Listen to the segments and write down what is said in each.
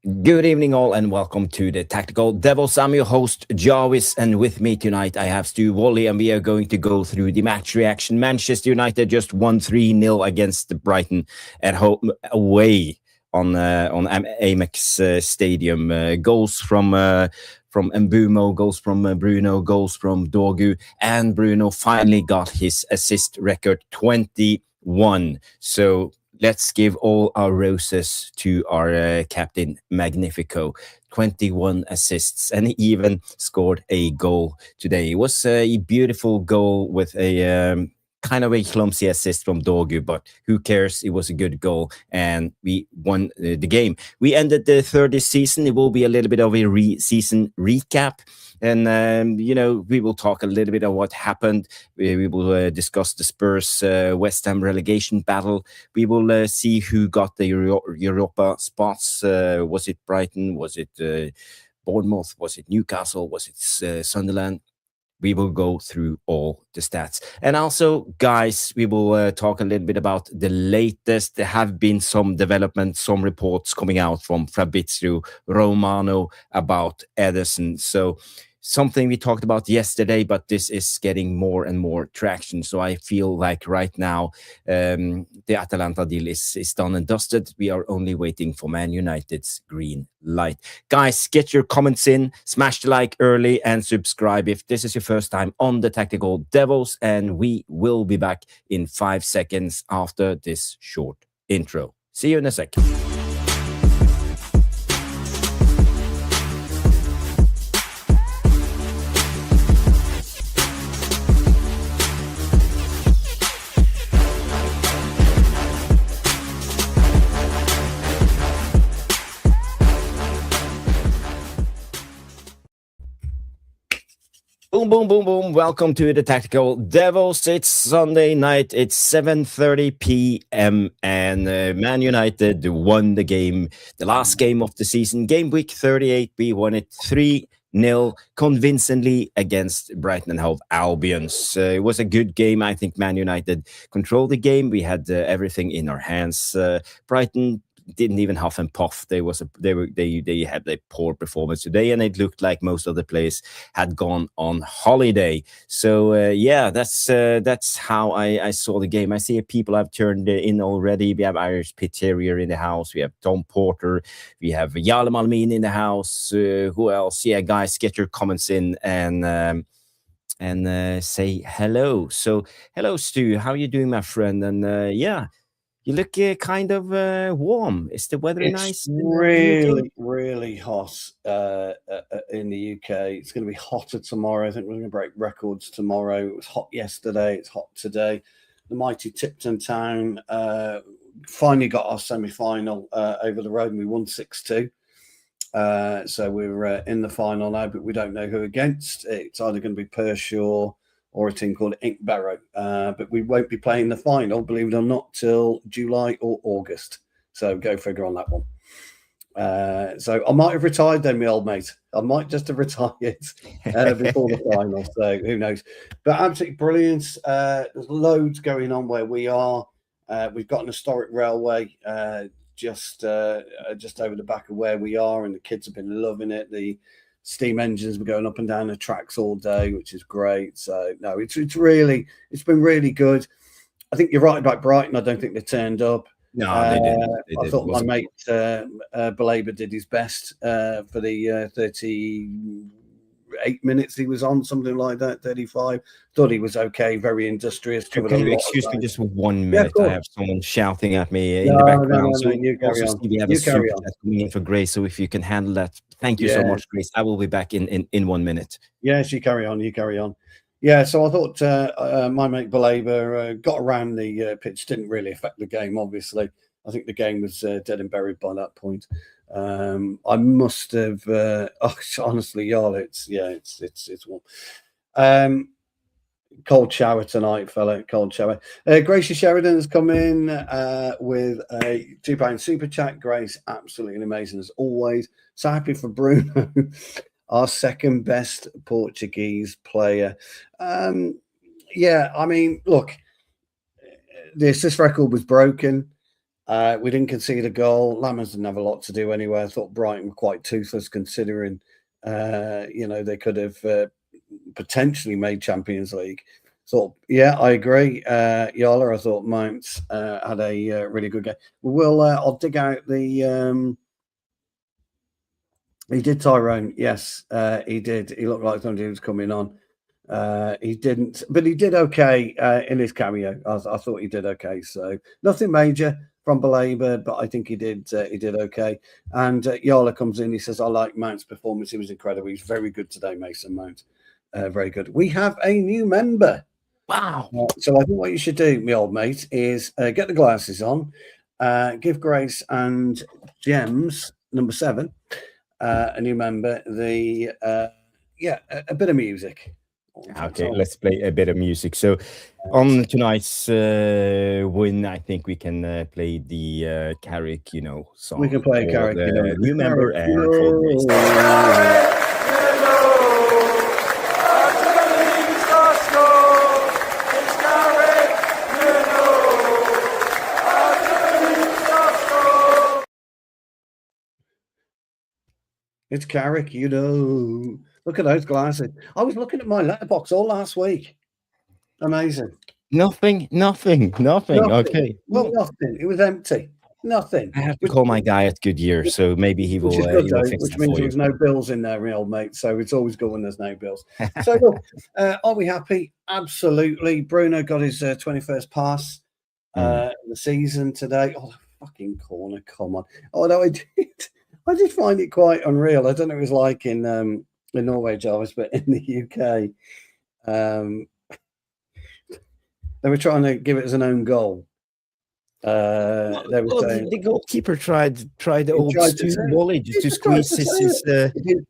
Good evening, all, and welcome to the Tactical Devils. I'm your host, Jarvis, and with me tonight I have Stu Wally, and we are going to go through the match reaction. Manchester United just won 3-0 against Brighton at home away on Amex Stadium. Goals from Mbumo, goals from Bruno, goals from Dorgu, and Bruno finally got his assist record 21. So let's give all our roses to our captain Magnifico. 21 assists, and he even scored a goal today. It was a beautiful goal with a kind of a clumsy assist from Dorgu, but who cares? It was a good goal, and we won the game. We ended the third this season. It will be a little bit of a season recap. And, we will talk a little bit of what happened. We will discuss the Spurs West Ham relegation battle. We will see who got the Europa spots. Was it Brighton? Was it Bournemouth? Was it Newcastle? Was it Sunderland? We will go through all the stats. And also, guys, we will talk a little bit about the latest. There have been some developments, some reports coming out from Fabrizio Romano about Ederson. So something we talked about yesterday, but this is getting more and more traction. So I feel like right now the Atalanta deal is done and dusted. We are only waiting for Man United's green light. Guys, get your comments in, smash the like early, and subscribe if this is your first time on the Tactical Devils. And we will be back in 5 seconds after this short intro. See you in a second. Boom, boom, boom, boom. Welcome to the Tactical Devils. It's Sunday night. It's 7:30 p.m. and Man United won the game, the last game of the season. Game week 38, we won it 3-0 convincingly against Brighton and Hove Albion. It was a good game. I think Man United controlled the game. We had everything in our hands. Brighton didn't even huff and puff. They had a poor performance today, and it looked like most of the players had gone on holiday. So that's how I saw the game. I see people have turned in already. We have Irish Pit Terrier in the house. We have Tom Porter. We have Jarle Malmin in the house. Who else? Yeah, guys, get your comments in and say hello. So hello, Stu. How are you doing, my friend? And you look kind of warm. Is the weather nice? It's really, really hot in the UK. It's going to be hotter tomorrow. I think we're going to break records tomorrow. It was hot yesterday. It's hot today. The mighty Tipton Town finally got our semi-final over the road, and we won 6-2. So we're in the final now, but we don't know who against. It's either going to be Pershore or a team called Inkbarrow. But we won't be playing the final, believe it or not, till July or August. So go figure on that one. So I might have retired then, my old mate. I might just have retired before the final. So who knows? But absolutely brilliant. There's loads going on where we are. We've got an historic railway just over the back of where we are, and the kids have been loving it. The steam engines were going up and down the tracks all day, which is great. So no, it's been really good. I think you're right about Brighton. I don't think they turned up. No, they didn't. I thought my mate Belaber did his best for the 38 minutes he was on, something like that, 35. Thought he was okay, very industrious. Can you excuse me just for 1 minute? I have someone shouting at me in the background. No, you carry on. We have a super chat coming in for Grace, so if you can handle that. Thank you so much, Grace. I will be back in 1 minute. Yes, you carry on. Yeah, so I thought my mate Belaber got around the pitch. Didn't really affect the game, obviously. I think the game was dead and buried by that point. I must have honestly, y'all, it's warm. Cold shower tonight, fella. Cold shower. Gracie Sheridan has come in with a £2 super chat. Grace, absolutely amazing as always. So happy for Bruno, our second best Portuguese player. Yeah, I mean, look, the assist record was broken. We didn't concede a goal. Lammers didn't have a lot to do anyway. I thought Brighton were quite toothless considering, they could have potentially made Champions League. So, yeah, I agree. Yala, I thought Mount had a really good game. I'll dig out the... he did, Tyrone. Yes, he did. He looked like somebody who was coming on. He didn't, but he did okay in his cameo. I thought he did okay. So nothing major from Belabor, but I think he did okay. And Yala comes in. He says, "I like Mount's performance. He was incredible. He's very good today, Mason Mount. Very good." We have a new member. Wow. So I think what you should do, my old mate, is get the glasses on, give Grace and Gems number 7, a new member, a bit of music. Okay, let's play a bit of music. So on tonight's win, I think we can play the Carrick, song. We can play Carrick, new member and for Grace. It's Carrick, Look at those glasses. I was looking at my letterbox all last week. Amazing. Nothing. Okay. Well, nothing. It was empty. Nothing. I have to call my guy at Goodyear, so maybe he will. Which means there's no bills in there, my old mate. So it's always good when there's no bills. So look, are we happy? Absolutely. Bruno got his 21st pass the season today. Oh, the fucking corner! Come on. Oh no, I did. I did find it quite unreal. I don't know what it was like in Norway, Jarvis, but in the UK, they were trying to give it as an own goal. They were saying the goalkeeper tried the old Stu volley just to squeeze his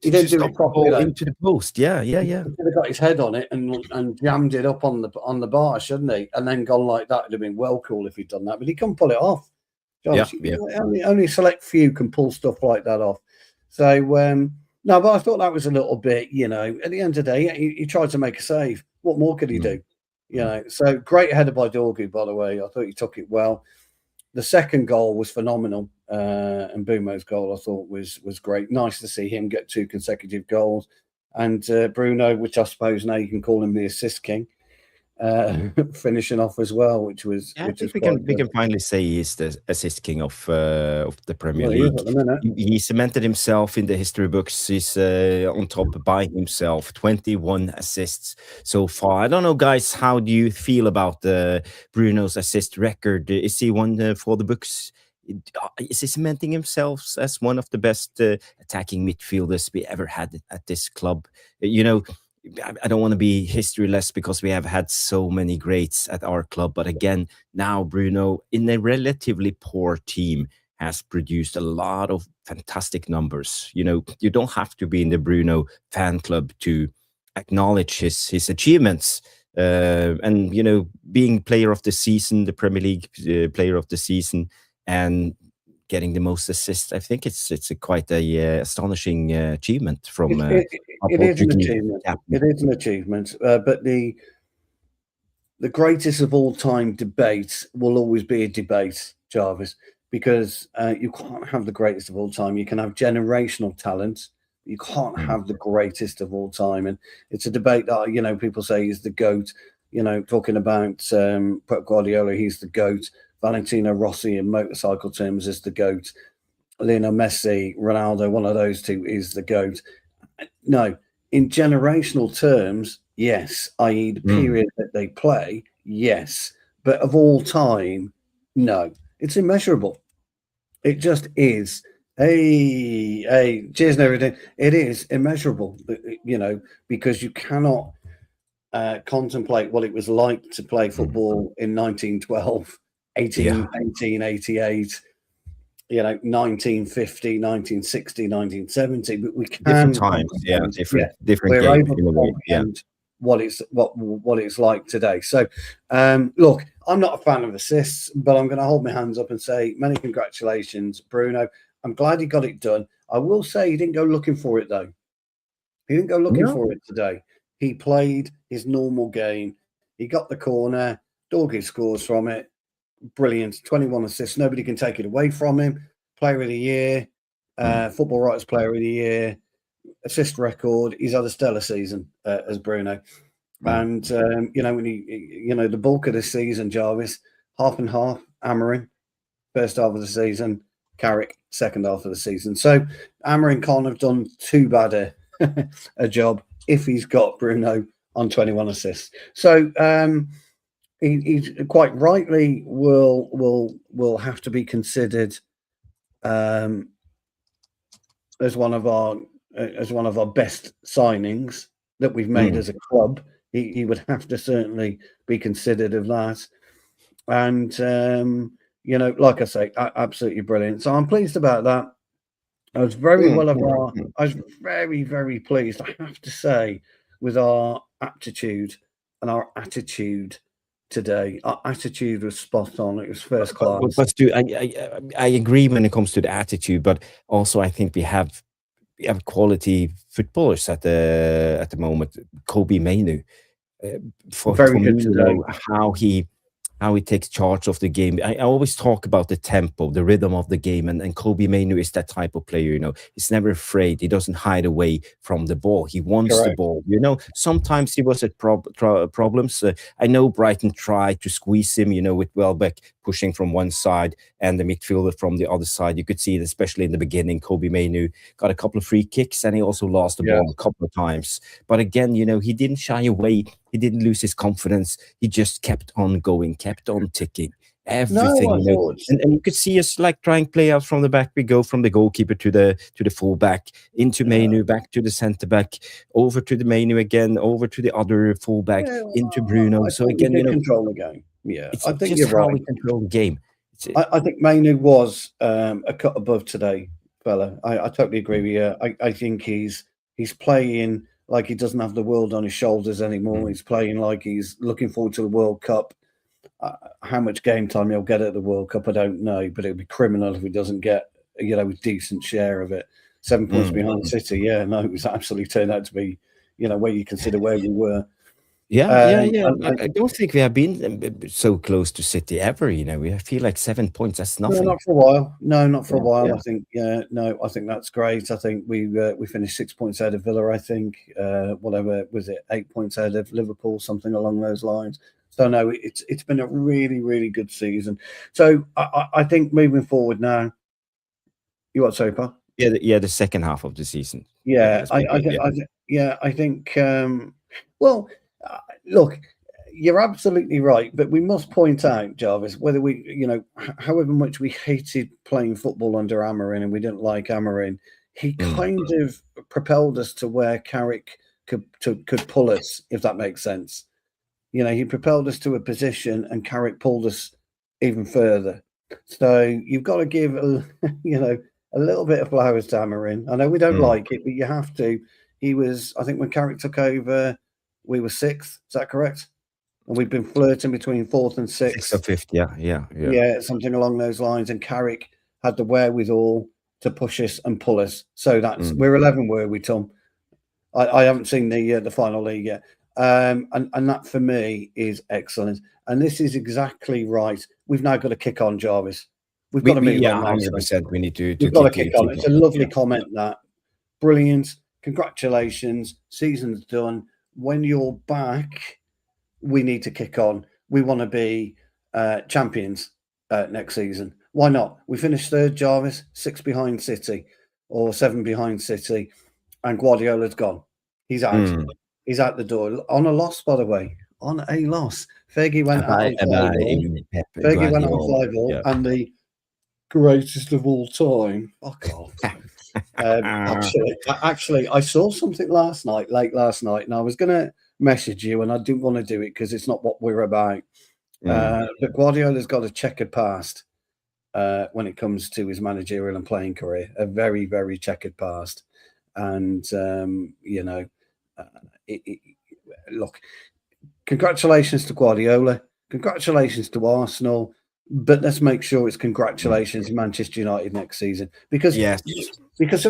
he didn't do it properly into the post. Yeah. He could have got his head on it and jammed it up on the bar, shouldn't he? And then gone like that. It'd have been well cool if he'd done that, but he couldn't pull it off. Only a select few can pull stuff like that off. So no, but I thought that was a little bit, at the end of the day, he tried to make a save. What more could he do? So great header by Dorgu, by the way. I thought he took it well. The second goal was phenomenal. And Bumo's goal, I thought, was great. Nice to see him get 2 consecutive goals. And Bruno, which I suppose now you can call him the assist king, finishing off as well, which was. I think we can finally say he's the assist king of the Premier League. He cemented himself in the history books. He's on top by himself. 21 assists so far. I don't know, guys. How do you feel about Bruno's assist record? Is he one for the books? Is he cementing himself as one of the best attacking midfielders we ever had at this club? I don't want to be historyless because we have had so many greats at our club. But again, now Bruno, in a relatively poor team, has produced a lot of fantastic numbers. You don't have to be in the Bruno fan club to acknowledge his achievements. And, being player of the season, the Premier League player of the season, and getting the most assists, I think it's quite a astonishing achievement from. It is an achievement. It is an achievement. But the greatest of all time debate will always be a debate, Jarvis, because you can't have the greatest of all time. You can have generational talent. You can't have the greatest of all time, and it's a debate that people say is the GOAT. Talking about Pep Guardiola, he's the GOAT. Valentino Rossi in motorcycle terms is the GOAT. Lionel Messi, Ronaldo, one of those two is the GOAT. No, in generational terms, yes, i.e. the period that they play, yes. But of all time, no. It's immeasurable. It just is. Hey, cheers and everything. It is immeasurable, because you cannot contemplate what it was like to play football in 1912. 1888, 1950, 1960, 1970, but we can different times, different games in a way, what it's like today. So, look, I'm not a fan of assists, but I'm going to hold my hands up and say many congratulations, Bruno. I'm glad he got it done. I will say he didn't go looking for it though. He didn't go looking for it today. He played his normal game. He got the corner. Dorgu scores from it. brilliant. 21 assists. Nobody can take it away from him. Player of the year, Football Writers Player of the Year, assist record. He's had a stellar season as Bruno. And when the bulk of this season, Jarvis, half and half. Amarin, first half of the season. Carrick, second half of the season. So Amarin can't have done too bad a job if he's got Bruno on 21 assists. So he's quite rightly will have to be considered as one of our best signings that we've made as a club. He would have to certainly be considered of that. And like I say, absolutely brilliant. So I'm pleased about that. I was very very pleased, I have to say, with our aptitude and our attitude today. Our attitude was spot on. It was first class. But I agree when it comes to the attitude, but also I think we have quality footballers at the moment. Kobe Mainu, for me, how he takes charge of the game. I always talk about the tempo, the rhythm of the game, and Kobe Mainu is that type of player. He's never afraid. He doesn't hide away from the ball. He wants the ball. Sometimes he was at problems. I know Brighton tried to squeeze him. With Welbeck pushing from one side and the midfielder from the other side. You could see it, especially in the beginning. Kobe Mainu got a couple of free kicks, and he also lost the ball a couple of times. But again, he didn't shy away. He didn't lose his confidence. He just kept on going, kept on ticking. Everything, and you could see us like trying play out from the back. We go from the goalkeeper to the full back, into Mainu, back to the centre back, over to the Mainu again, over to the other full back, into Bruno. So again, control the game. Yeah, I think you're right. We control the game. I think Mainu was a cut above today, fella. I totally agree with you. I think he's playing like he doesn't have the world on his shoulders anymore. He's playing like he's looking forward to the World Cup. How much game time he'll get at the World Cup, I don't know, but it'd be criminal if he doesn't get a decent share of it. 7 points behind City. Yeah, no, it was absolutely turned out to be, where you consider where we were. I don't think we have been so close to City ever. We feel like 7 points. That's nothing. No, not for a while. No, not for a while. I think. I think that's great. I think we finished 6 points out of Villa. I think whatever was it, 8 points out of Liverpool, something along those lines. So no, it's been a really, really good season. So I think moving forward now, you want so far? Yeah, the second half of the season. I think. Well, look, you're absolutely right, but we must point out, Jarvis, whether we, however much we hated playing football under Amarin and we didn't like Amarin, he kind of propelled us to where Carrick could pull us, if that makes sense. He propelled us to a position and Carrick pulled us even further. So you've got to give, a little bit of flowers to Amarin. I know we don't like it, but you have to. He was, I think when Carrick took over, we were sixth. Is that correct? And we've been flirting between fourth and sixth. Sixth or fifth, yeah. Yeah, something along those lines. And Carrick had the wherewithal to push us and pull us. So that's we're 11, were we, Tom? I haven't seen the final league yet. And that for me is excellent. And this is exactly right. We've now got to kick on, Jarvis. We've got to move on. 100%. We need to We've got to kick on. It's a lovely comment, that. Brilliant. Congratulations. Season's done. When you're back, we need to kick on. We want to be champions next season. Why not? We finished third, Jarvis, 6 behind City or 7 behind City, and Guardiola's gone. He's out. He's out the door on a loss, by the way. On a loss. Fergie went out on 5-5, and the greatest of all time. Fuck off. Actually, I saw something late last night, and I was going to message you, and I didn't want to do it because it's not what we're about. But Guardiola's got a checkered past when it comes to his managerial and playing career, a very, very checkered past. And, look, congratulations to Guardiola, congratulations to Arsenal, but let's make sure it's congratulations to Manchester United next season, because there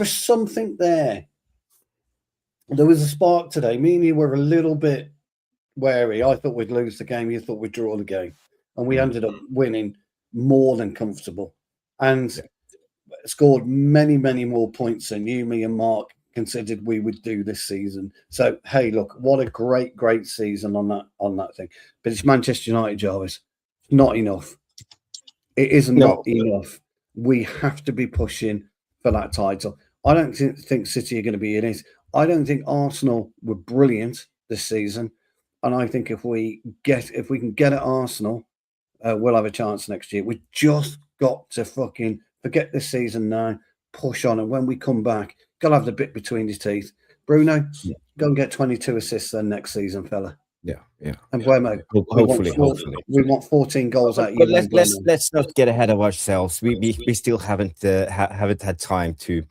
was something there. There was a spark today. Me and you were a little bit wary. I thought we'd lose the game. You thought we'd draw the game. and we ended up winning more than comfortable, and scored many, many more points than you, me, and Mark considered we would do this season. So hey, look, what a great season on that thing. But it's Manchester United, Jarvis. It's not enough. It is not enough. We have to be pushing for that title. I don't think City are going to be in it. I don't think Arsenal were brilliant this season, and I think if we can get at Arsenal, we'll have a chance next year. We just got to fucking forget this season now, push on, and when we come back, gotta have the bit between his teeth. Bruno, go and get 22 assists then next season, fella. Yeah. And Buemo, hopefully, we want 14 goals out of you. Let's not get ahead of ourselves. We still haven't had time to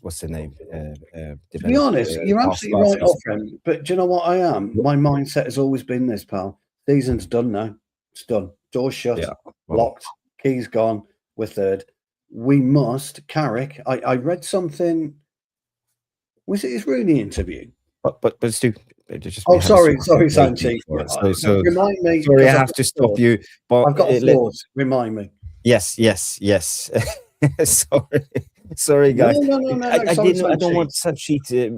what's the name? To be honest, you're absolutely right, Offren. But do you know what I am? My mindset has always been this, pal. Season's done now. It's done. Doors shut, locked, keys gone. We're third. We must, Carrick. I read something. Was it his Rooney interview? But Stu, sorry, Sanchi. So remind me. Sorry, I have to stop you. But I've got flaws. Remind me. Yes. Sorry, guys. No, I don't want Sanchi to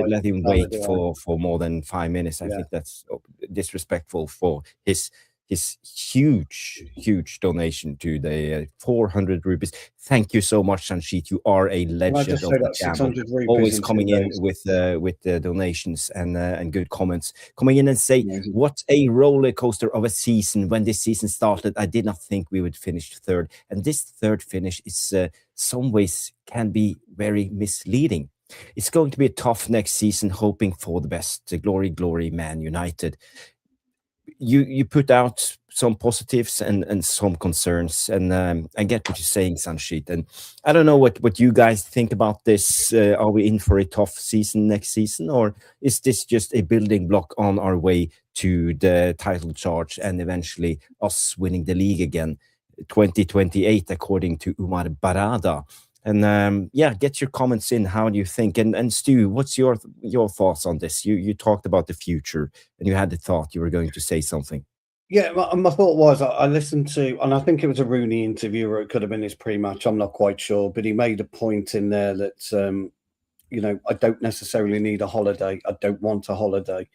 let him wait for more than 5 minutes. I think that's disrespectful for his huge donation to the 400 rupees. Thank you so much, Sanchit. You are a legend of the channel. Always coming in with the donations and good comments. Coming in and say, what a roller coaster of a season. When this season started, I did not think we would finish third. And this third finish is some ways can be very misleading. It's going to be a tough next season, hoping for the best. Glory, Man United. You put out some positives and some concerns, and I get what you're saying, Sanchit. And I don't know what you guys think about this. Are we in for a tough season next season, or is this just a building block on our way to the title charge and eventually us winning the league again, 2028, according to Umar Barada? And get your comments in. How do you think? And Stu, what's your thoughts on this? You talked about the future, and you had the thought you were going to say something. Yeah, my thought was I listened to, and I think it was a Rooney interview, or it could have been his pre-match. I'm not quite sure, but he made a point in there that I don't necessarily need a holiday. I don't want a holiday.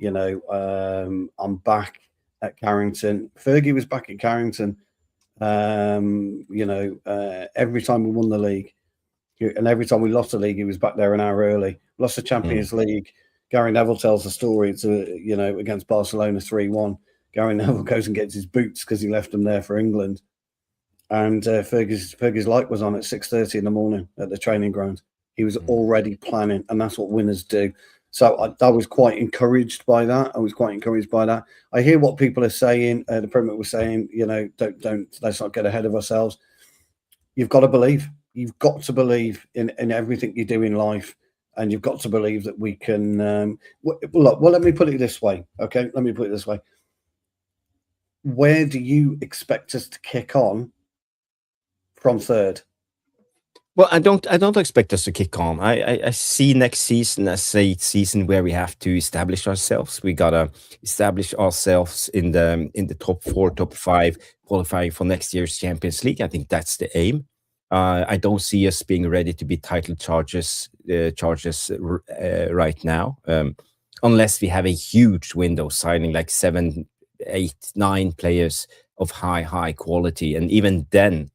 I'm back at Carrington. Fergie was back at Carrington. Every time we won the league and every time we lost the league, he was back there an hour early. Lost the Champions League. Gary Neville tells the story. It's against Barcelona 3-1. Gary Neville goes and gets his boots because he left them there for England. And Fergie's light was on at 6:30 in the morning at the training ground. He was already planning, and that's what winners do. So I was quite encouraged by that. I hear what people are saying. The Premier was saying, let's not get ahead of ourselves. You've got to believe. You've got to believe in everything you do in life, and you've got to believe that we can. Let me put it this way. Okay, let me put it this way. Where do you expect us to kick on from third? Well, I don't expect us to kick on. I see next season as a season where we have to establish ourselves. We gotta establish ourselves in the top 4, top 5, qualifying for next year's Champions League. I think that's the aim. I don't see us being ready to be title charges right now, unless we have a huge window signing like 7, 8, 9 players of high quality, and even then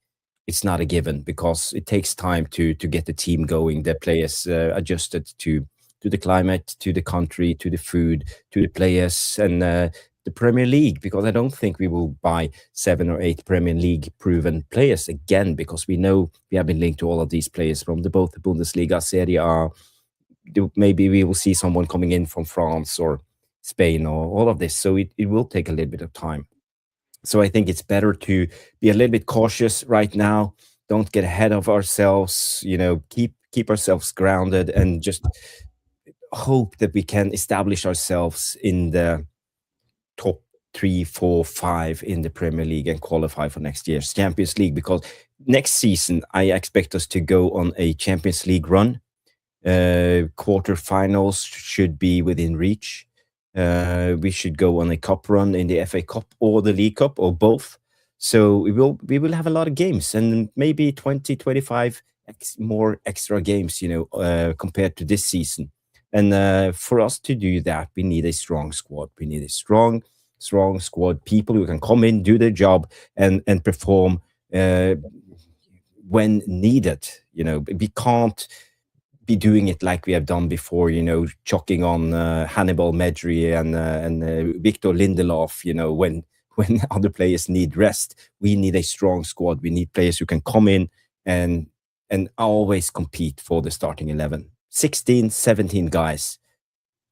it's not a given because it takes time to get the team going, the players adjusted to the climate, to the country, to the food, to the players, and the Premier League, because I don't think we will buy 7 or 8 Premier League proven players again, because we know we have been linked to all of these players from both the Bundesliga, Serie A. Maybe we will see someone coming in from France or Spain or all of this. So it will take a little bit of time. So I think it's better to be a little bit cautious right now. Don't get ahead of ourselves. Keep ourselves grounded and just hope that we can establish ourselves in the top 3, 4, 5 in the Premier League and qualify for next year's Champions League. Because next season, I expect us to go on a Champions League run. Quarterfinals should be within reach. We should go on a cup run in the FA Cup or the League Cup or both. So we will have a lot of games, and maybe 20, 25 more extra games, compared to this season. And for us to do that, we need a strong squad. We need a strong squad, people who can come in, do their job, and perform when needed. We can't be doing it like we have done before, chucking on Hannibal Medri and Victor Lindelof, when other players need rest. We need a strong squad. We need players who can come in and always compete for the starting 11. 16, 17 guys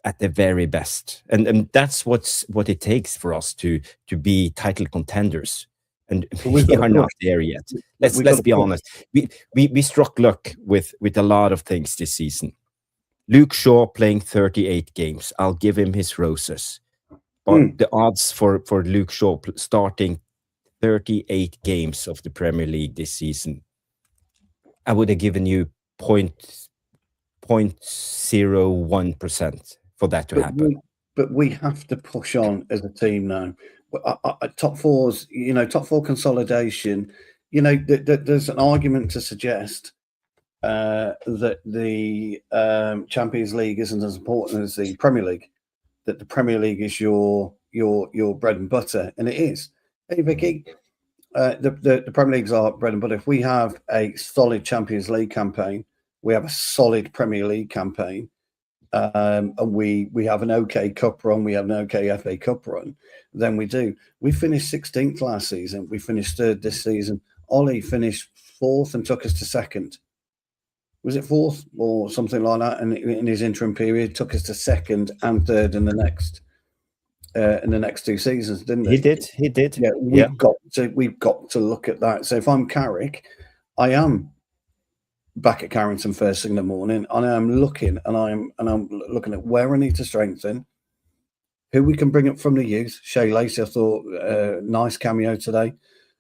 at the very best. And that's what it takes for us to be title contenders. And we are not there yet. Let's be honest. We struck luck with a lot of things this season. Luke Shaw playing 38 games. I'll give him his roses. But the odds for Luke Shaw starting 38 games of the Premier League this season, I would have given you 0.01% for that to happen. But we have to push on as a team now. Top fours, top four consolidation. There's an argument to suggest that the Champions League isn't as important as the Premier League. That the Premier League is your bread and butter, and it is. Hey, Vicky, the Premier Leagues are bread and butter. If we have a solid Champions League campaign, we have a solid Premier League campaign, and we have an okay cup run, we have an okay FA Cup run, then we do. We finished 16th last season. We finished 3rd this season. Ollie finished 4th and took us to 2nd. Was it 4th or something like that? And in his interim period, took us to 2nd and 3rd in the next 2 seasons, didn't he? He did. Yeah, we've got to look at that. So if I'm Carrick, I am back at Carrington first thing in the morning, and I'm looking at where I need to strengthen, who we can bring up from the youth. Shea, Lacey, I thought nice cameo today.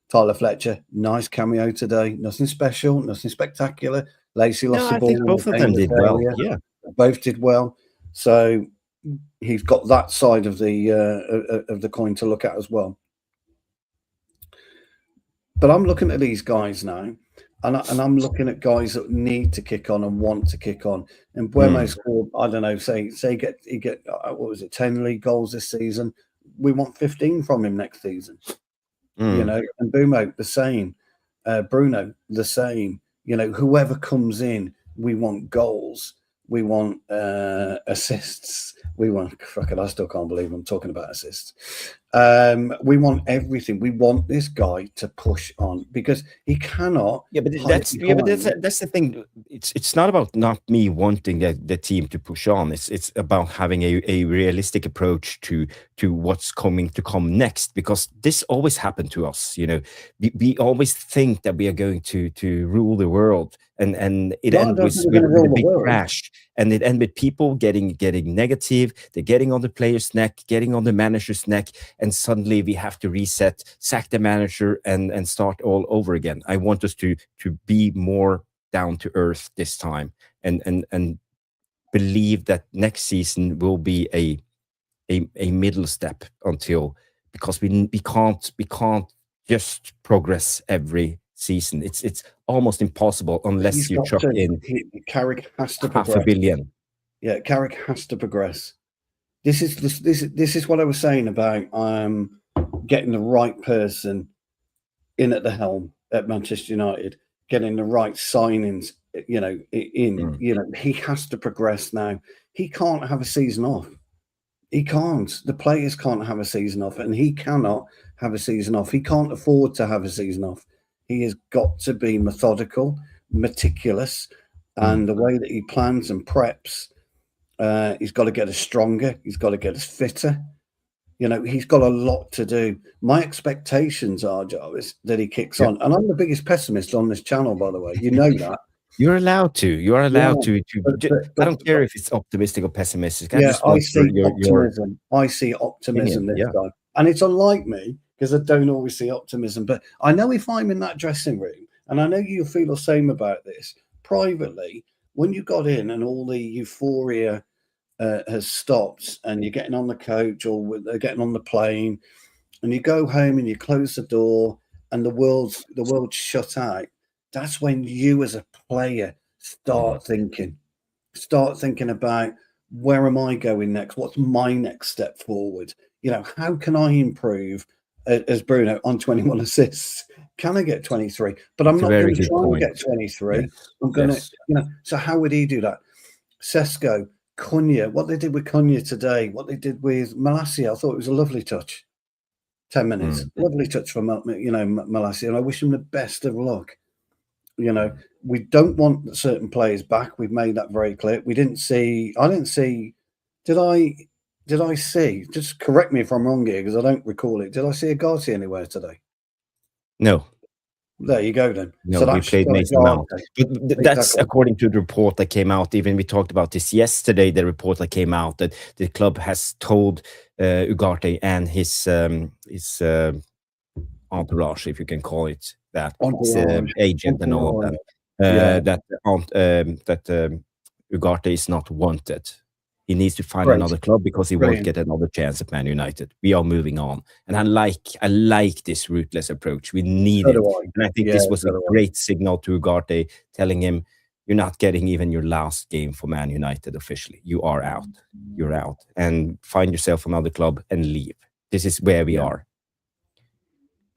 Tyler Fletcher, nice cameo today. Nothing special, nothing spectacular. Lacey lost the ball. I think both of them did well. Yeah, both did well. So he's got that side of the coin to look at as well. But I'm looking at these guys now, and I'm looking at guys that need to kick on and want to kick on. And Buemo scored, I don't know, say he get what was it, 10 league goals this season. We want 15 from him next season. And Buemo the same, Bruno the same. Whoever comes in, we want goals. We want assists. We want, I still can't believe I'm talking about assists. We want everything. We want this guy to push on because he cannot. That's the thing. It's not about not me wanting the team to push on. It's about having a realistic approach to what's going to come next, because this always happened to us. We always think that we are going to rule the world, and it ends with a big crash, and it ends with people getting negative. They're getting on the player's neck, getting on the manager's neck, and suddenly we have to reset, sack the manager, and start all over again. I want us to be more down to earth this time, and believe that next season will be a middle step because we can't just progress every season. It's almost impossible unless you chuck in. Carrick has to $500 million. Yeah, Carrick has to progress. This is what I was saying about getting the right person in at the helm at Manchester United, getting the right signings. He has to progress now. He can't have a season off. He can't. The players can't have a season off, and he cannot have a season off. He can't afford to have a season off. He has got to be methodical, meticulous, and the way that he plans and preps, he's got to get us stronger. He's got to get us fitter. He's got a lot to do. My expectations are, Jarvis, that he kicks on. And I'm the biggest pessimist on this channel, by the way. You know that. You're allowed to. You are allowed to. I don't care if it's optimistic or pessimistic. I see optimism. I see optimism this time. And it's unlike me, because I don't always see optimism. But I know if I'm in that dressing room, and I know you feel the same about this, privately, when you got in and all the euphoria has stopped, and you're getting on the coach or they're getting on the plane, and you go home and you close the door, and the world's shut out. That's when you, as a player, start thinking about, where am I going next? What's my next step forward? How can I improve? As Bruno on 21 assists, can I get 23? But I'm not going to try and get 23. Yes. I'm going to, so how would he do that? Sesko, Cunha, what they did with Cunha today, what they did with Malacia, I thought it was a lovely touch. 10 minutes, lovely touch from Malacia, and I wish him the best of luck. We don't want certain players back. We've made that very clear. I didn't see. Did I see? Just correct me if I'm wrong here, because I don't recall it. Did I see Ugarte anywhere today? No. There you go then. No, so we played Mason Mount. That's according to the report that came out. Even we talked about this yesterday. The report that came out that the club has told Ugarte and his entourage, if you can call it that, agent and all of that, that Ugarte is not wanted. He needs to find another club because he won't get another chance at Man United. We are moving on, and I like this ruthless approach. We need it, and I think this was a great signal to Ugarte, telling him, "You're not getting even your last game for Man United officially. You are out. You're out, and find yourself another club and leave. This is where we are."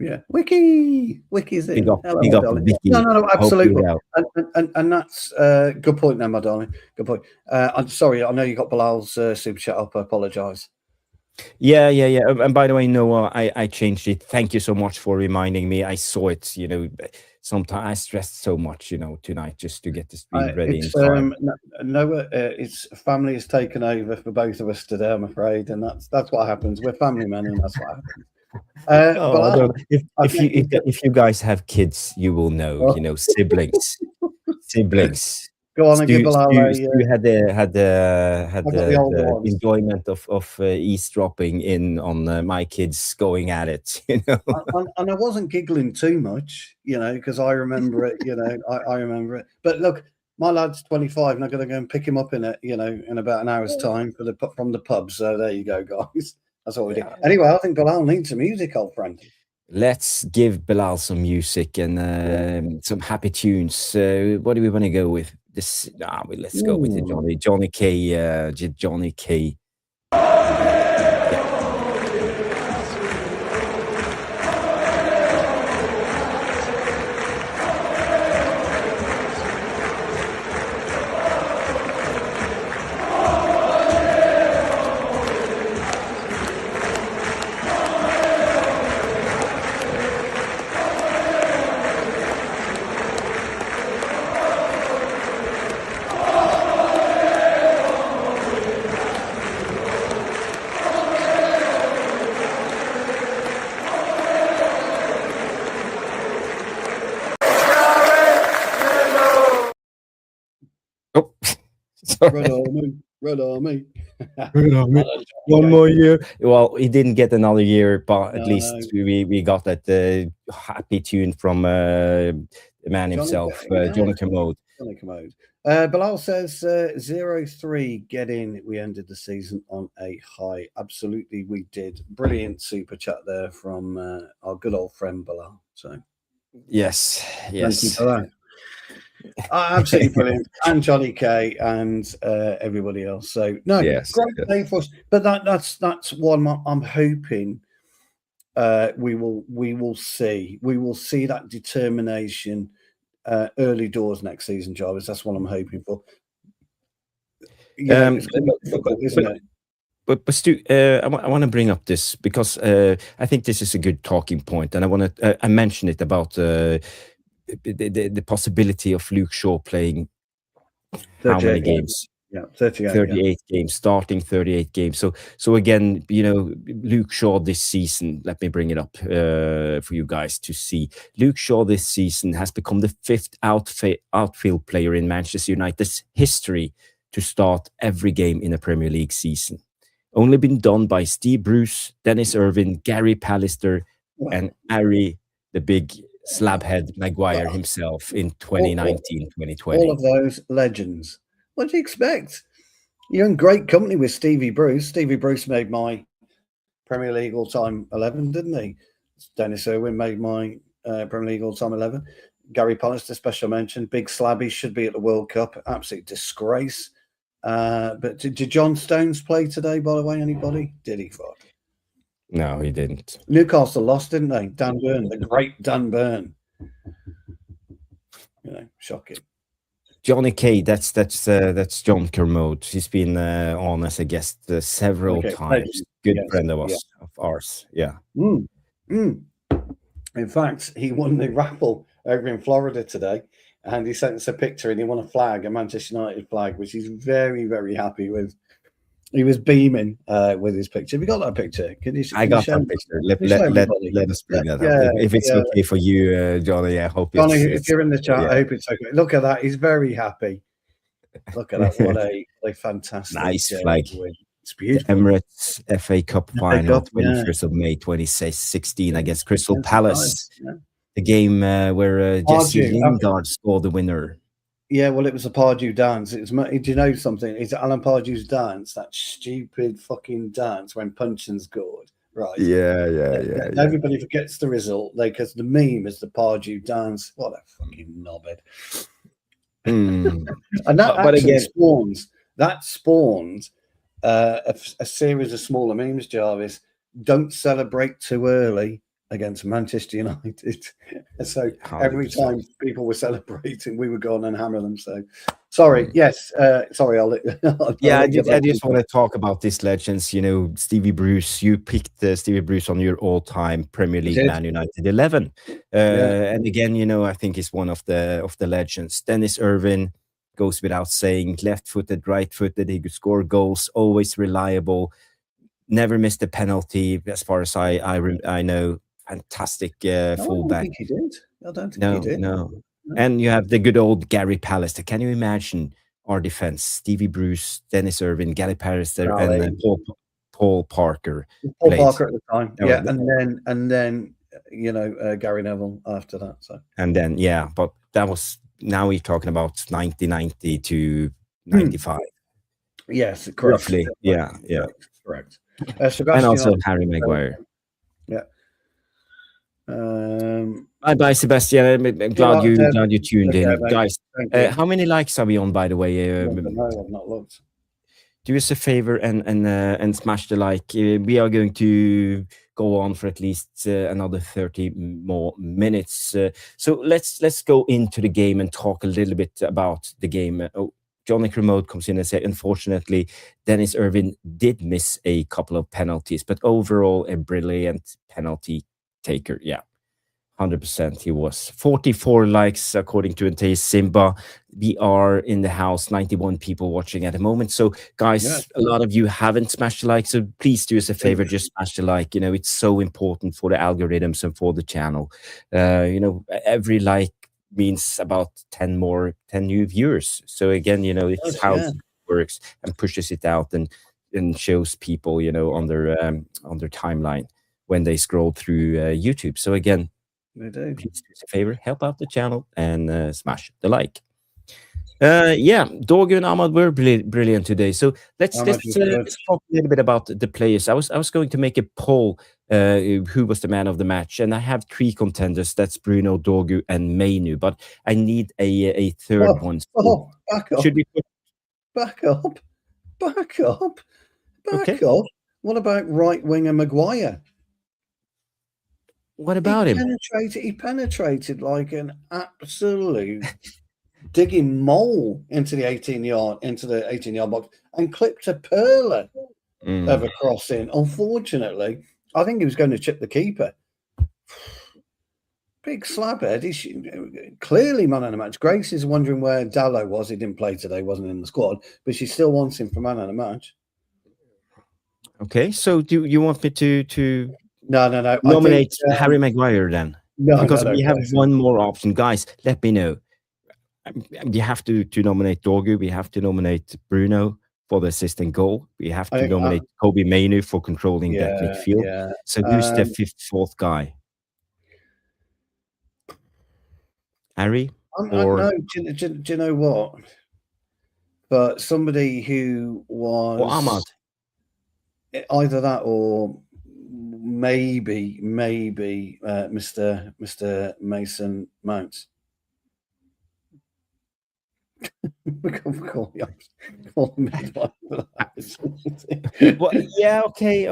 Yeah, Wiki's in. Big up, Wiki. No, absolutely. And that's a good point there, my darling. Good point. I'm sorry, I know you got Bilal's super chat up. I apologise. Yeah. And by the way, Noah, I changed it. Thank you so much for reminding me. I saw it. Sometimes I stressed so much, tonight just to get the stream ready. Noah, it's family has taken over for both of us today, I'm afraid, and that's what happens. We're family men, and that's what happens. If you guys have kids, you will know. Siblings. Go on and give Bilal you had the enjoyment of eavesdropping in on my kids going at it. And I wasn't giggling too much, because I remember it. I remember it. But look, my lad's 25, and I'm going to go and pick him up in about an hour's time from the pub. So there you go, guys. That's what we do. Anyway, I think Bilal needs some music, old friend. Let's give Bilal some music and some happy tunes. So what do we want to go with? Let's go with the Johnny K. Red Army. One more year. Well, he didn't get another year, but at least we got that happy tune from the man himself, Johnny Commode. Bilal says 0-3, get in. We ended the season on a high. Absolutely, we did. Brilliant super chat there from our good old friend Bilal. So, yes. Thank you for that. Absolutely brilliant. And Johnny K and everybody else. So great day for us. But that's one I'm hoping we will see. We will see that determination early doors next season, Jarvis. That's what I'm hoping for. Yeah, it's difficult, isn't it? But Stu, I want to bring up this because I think this is a good talking point, and I want to I mentioned it about the possibility of Luke Shaw playing how many games? Yeah, 38 games, starting 38 games. So again, Luke Shaw this season, let me bring it up for you guys to see. Luke Shaw this season has become the 5th outfield player in Manchester United's history to start every game in a Premier League season. Only been done by Steve Bruce, Dennis Irwin, Gary Pallister, and Harry, the big slabhead Maguire himself in 2019-2020. All of those legends. What do you expect? You're in great company with Stevie Bruce. Stevie Bruce made my Premier League all-time 11, didn't he? Dennis Irwin made my Premier League all-time 11. Gary Pallister, special mention. Big Slabby should be at the World Cup. Absolute disgrace. But did John Stones play today, by the way? Anybody? Did he? Fuck. No, he didn't. Newcastle lost, didn't they? Dan Burn, the great Dan Burn. Shocking. Johnny K, that's John Kermode. He's been on as a guest several times. Good friend of ours. Yeah. In fact, he won the raffle over in Florida today, and he sent us a picture, and he won a flag, a Manchester United flag, which he's very, very happy with. He was beaming with his picture. Have you got that picture? I got that picture. Let us bring that up. If it's okay for you, Johnny, I hope Johnny, if you're in the chat, I hope it's okay. Look at that. He's very happy. Look at that. What a fantastic nice flag. Win. It's beautiful. The Emirates FA Cup final, 21st of May 2016 against Crystal Palace. Yeah. The game where Jesse Lingard scored the winner. Yeah, well, it was a Pardew dance. Do you know something? It's Alan Pardew's dance, that stupid fucking dance when Punchin scored, right? Yeah. Everybody forgets the result, because the meme is the Pardew dance. What a fucking knobhead! And that spawned a series of smaller memes. Jarvis, don't celebrate too early against Manchester United. So 100%. Every time people were celebrating, we would go on and hammer them. So sorry. Yes. Sorry. I just want to talk about these legends. Stevie Bruce, you picked Stevie Bruce on your all-time Premier League Man United 11. And again, I think he's one of the legends. Dennis Irwin goes without saying, left-footed, right-footed. He could score goals, always reliable, never missed a penalty as far as I know. Fantastic fullback. I don't think he did. I don't think he did. No. And you have the good old Gary Pallister. Can you imagine our defense? Stevie Bruce, Dennis Irwin, Gary Pallister, and Paul Parker. Paul Parker at the time. Yeah, and then Gary Neville after that. So but that was, now we're talking about 1990 to 95. Yes, correct. Roughly. Yeah. Correct. And also Harry Maguire. Yeah. Bye, Sebastian. I'm glad you tuned in, guys. How many likes are we on, by the way? I've not looked. Do us a favor and smash the like. We are going to go on for at least another 30 more minutes. So let's go into the game and talk a little bit about the game. Johnny Kermode comes in and says, unfortunately, Dennis Irwin did miss a couple of penalties, but overall a brilliant penalty taker. Yeah, 100% he was. 44 likes according to Ante Simba. We are in the house, 91 people watching at the moment. So guys, a lot of you haven't smashed the like, so please do us a favor, just smash the like. It's so important for the algorithms and for the channel. Every like means about 10 new viewers. So again, it's how it works and pushes it out and shows people, on their timeline when they scroll through YouTube. So again, please do us a favor, help out the channel and smash the like. Dorgu and Ahmad were brilliant today. So let's talk a little bit about the players. I was going to make a poll who was the man of the match, and I have 3 contenders. That's Bruno, Dorgu, and Mainu. But I need a third one. So back up! Should we back up? What about right winger Maguire? What about him? He penetrated like an absolute digging mole into the 18-yard box and clipped a perler of a crossing. Unfortunately, I think he was going to chip the keeper. Big slabhead. He's clearly man of the match. Grace is wondering where Dallo was. He didn't play today, wasn't in the squad, but she still wants him for man of the match. Okay, so do you want me to No. nominate Harry Maguire then? No, because we have one more option. Guys, let me know. You have to nominate Dorgu. We have to nominate Bruno for the assistant goal. We have to nominate Kobe Mainu for controlling that midfield. Yeah. So who's the fourth guy? Harry? No, do you know what? but somebody who was Ahmad. Either that or maybe Mr. Mason Mount. Call him Well, yeah, okay.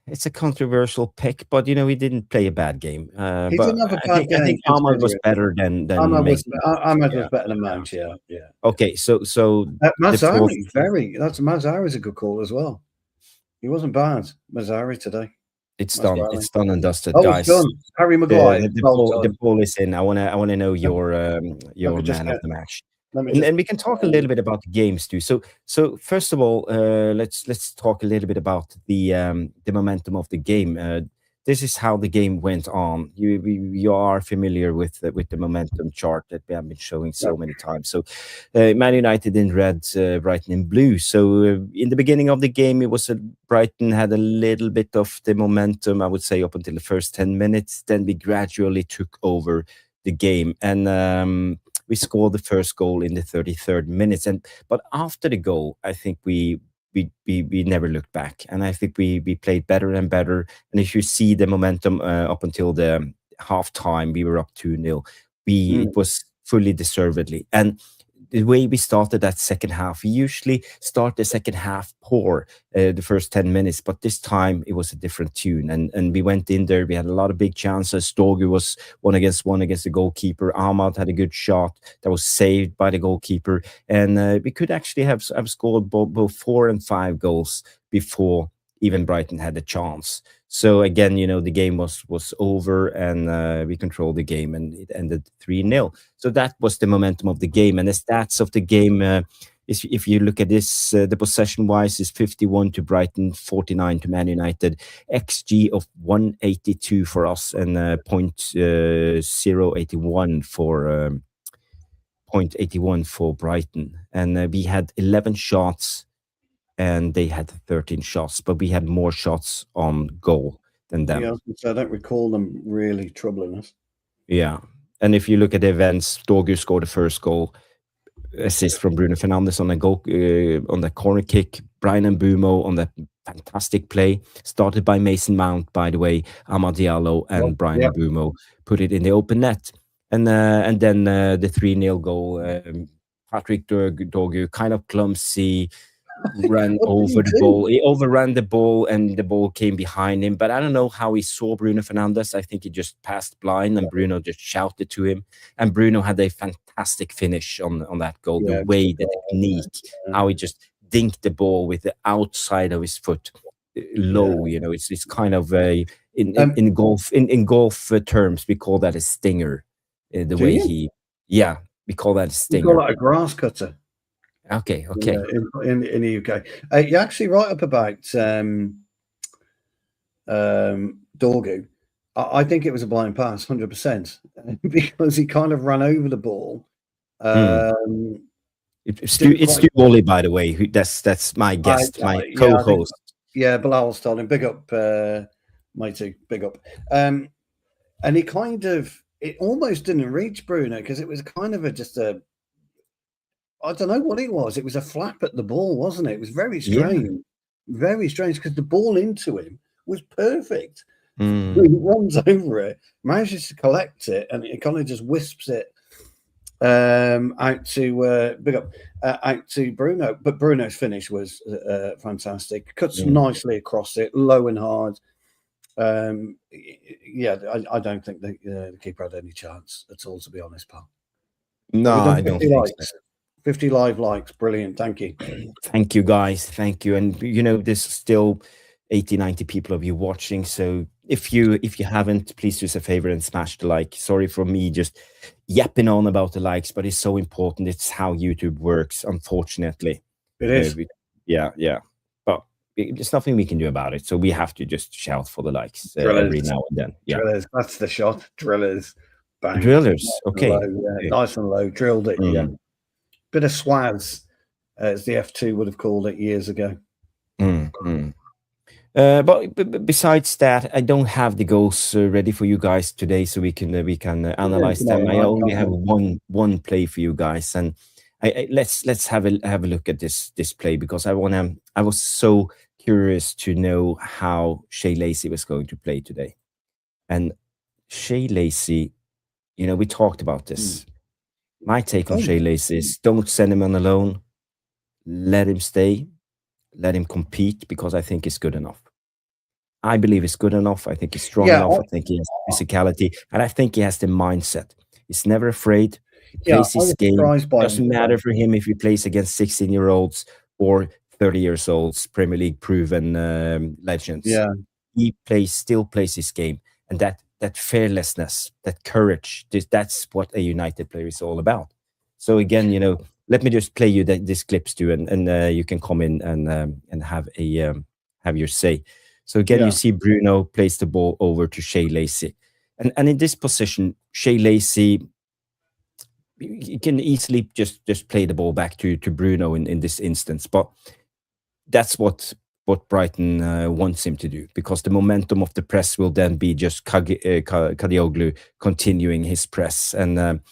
It's a controversial pick, but he didn't play a bad game. He But didn't have a I bad think game. Ahmad was better than Ahmad was Mason. better than Mount. Yeah. Okay, so Mazzari, Mazzari's a good call as well. He wasn't bad, Mazzari today. It's done. It's done and dusted, Oh, guys. it's done. Harry Maguire. The ball is in. I wanna know your man of the match. And we can talk a little bit about the games too. So first of all, let's talk a little bit about the momentum of the game. This is how the game went on. You are familiar with the momentum chart that we have been showing so many times. So Man United in red, Brighton in blue. So in the beginning of the game, it was Brighton had a little bit of the momentum, I would say, up until the first 10 minutes. Then we gradually took over the game, and we scored the first goal in the 33rd minutes. But after the goal, I think we never looked back, and I think we played better and better. And if you see the momentum up until the halftime, we were up 2-0. It was fully deservedly. And the way we started that second half, we usually start the second half poor, the first 10 minutes, but this time it was a different tune. And we went in there, we had a lot of big chances. Dorgu was one against the goalkeeper. Ahmad had a good shot that was saved by the goalkeeper. And we could actually have scored both 4 and 5 goals before even Brighton had a chance. So again, the game was over, and we controlled the game, and it ended 3-0. So that was the momentum of the game. And the stats of the game, if you look at this, the possession-wise is 51 to Brighton, 49 to Man United, XG of 182 for us, and 0.81 for Brighton. And we had 11 shots, and they had 13 shots, but we had more shots on goal than them. Yeah, I don't recall them really troubling us. Yeah, and if you look at the events, Dorgu scored the first goal, assist from Bruno Fernandes on a goal on the corner kick. Brian Mbeumo on that fantastic play, started by Mason Mount, by the way. Amad Diallo and Brian Mbeumo put it in the open net, and then the 3-0 goal. Patrick Dorgu, kind of clumsy, ran over the ball. He overran the ball, and the ball came behind him. But I don't know how he saw Bruno Fernandes. I think he just passed blind, and Bruno just shouted to him. And Bruno had a fantastic finish on that goal. The way, the technique, how he just dinked the ball with the outside of his foot low. It's kind of in golf terms, we call that a stinger. The way we call that a stinger. We call that a grass cutter. Okay. In the UK, you're actually right up about Dorgu. I think it was a blind pass, 100%, because he kind of ran over the ball. It's Stu Wally, by the way. That's my guest, my co-host. Bilal's told him, big up, matey, big up. And he it almost didn't reach Bruno, because it was kind of I don't know what it was. It was a flap at the ball, wasn't it? It was very strange. Very strange, because the ball into him was perfect. He runs over it, manages to collect it, and it kind of just wisps it out to out to Bruno. But Bruno's finish was fantastic. Cuts nicely across it, low and hard. I don't think the keeper had any chance at all, to be honest, pal. No, I don't think so. 50 live likes, brilliant. Thank you. Thank you, guys. Thank you. And there's still 80-90 people of you watching. So if you haven't, please do us a favor and smash the like. Sorry for me just yapping on about the likes, but it's so important. It's how YouTube works, unfortunately. It is. Yeah. But there's nothing we can do about it. So we have to just shout for the likes every now and then. Yeah. Drillers, that's the shot. Drillers. Bang. Drillers. Okay. Nice and low. Drilled it. Yeah. Bit of swads, as the F2 would have called it years ago. But besides that, I don't have the goals ready for you guys today, so we can analyze them. I only have one play for you guys, and let's have a look at this play, because I was so curious to know how Shea Lacey was going to play today. And Shea Lacey, we talked about this. My take on Shea Lacey is, don't send him on alone. Let him stay. Let him compete, because I think he's good enough. I believe he's good enough. I think he's strong enough. I think he has physicality, and I think he has the mindset. He's never afraid. He plays his game. Doesn't matter for him if he plays against 16-year-olds or 30 years olds, Premier League proven legends. Yeah, he still plays his game, and that fearlessness, that courage, that's what a United player is all about. So again, let me just play you this clip, Stu, and you can come in and have your say. So again, you see Bruno plays the ball over to Shea Lacey, and in this position, Shea Lacey, he can easily just play the ball back to Bruno in this instance, but that's what Brighton wants him to do, because the momentum of the press will then be just Kadioglu continuing his press, and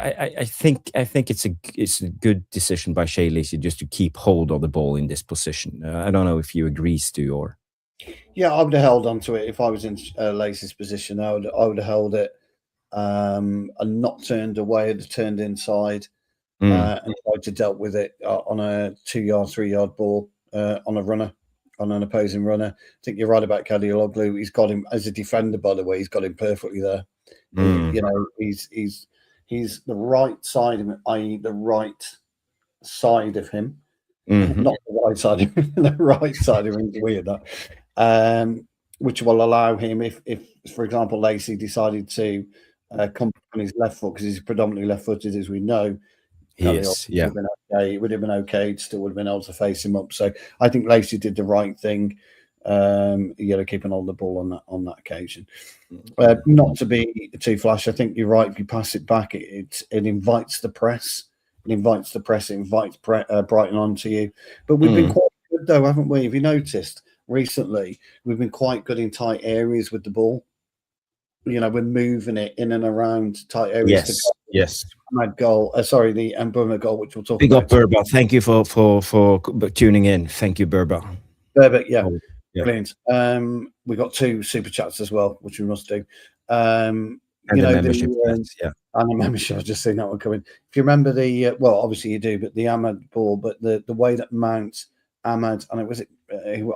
I think it's a good decision by Shea Lacey just to keep hold of the ball in this position. I don't know if you agree, Stu, or yeah, I would have held on to it if I was in Lacey's position. I would have held it and not turned away. I'd have turned inside and tried to dealt with it on a 2-yard, 3-yard ball on a runner, on an opposing runner. I think you're right about Kadioglu. He's got him as a defender, by the way. He's got him perfectly there. He's the right side of him, i.e. the right side of him, not the right side of him. The right side of him is weird, that. Which will allow him, if for example, Lacey decided to come on his left foot, because he's predominantly left-footed, as we know. Yes, yeah. It would have been okay. It still would have been able to face him up. So I think Lacey did the right thing. Keeping hold of the ball on that occasion. Not to be too flash, I think you're right. If you pass it back, it invites the press. It invites Brighton onto you. But we've been quite good, though, haven't we? Have you noticed recently? We've been quite good in tight areas with the ball. We're moving it in and around tight areas. Yes. Goal. The Bruno goal, which we'll talk about. Big up, Burba. Thank you for tuning in. Thank you, Burba. Yeah. Brilliant. We got 2 super chats as well, which we must do. And the membership. And the membership. I've just seen that one coming. If you remember obviously you do, but the Ahmad ball, but the way that Ahmad, and I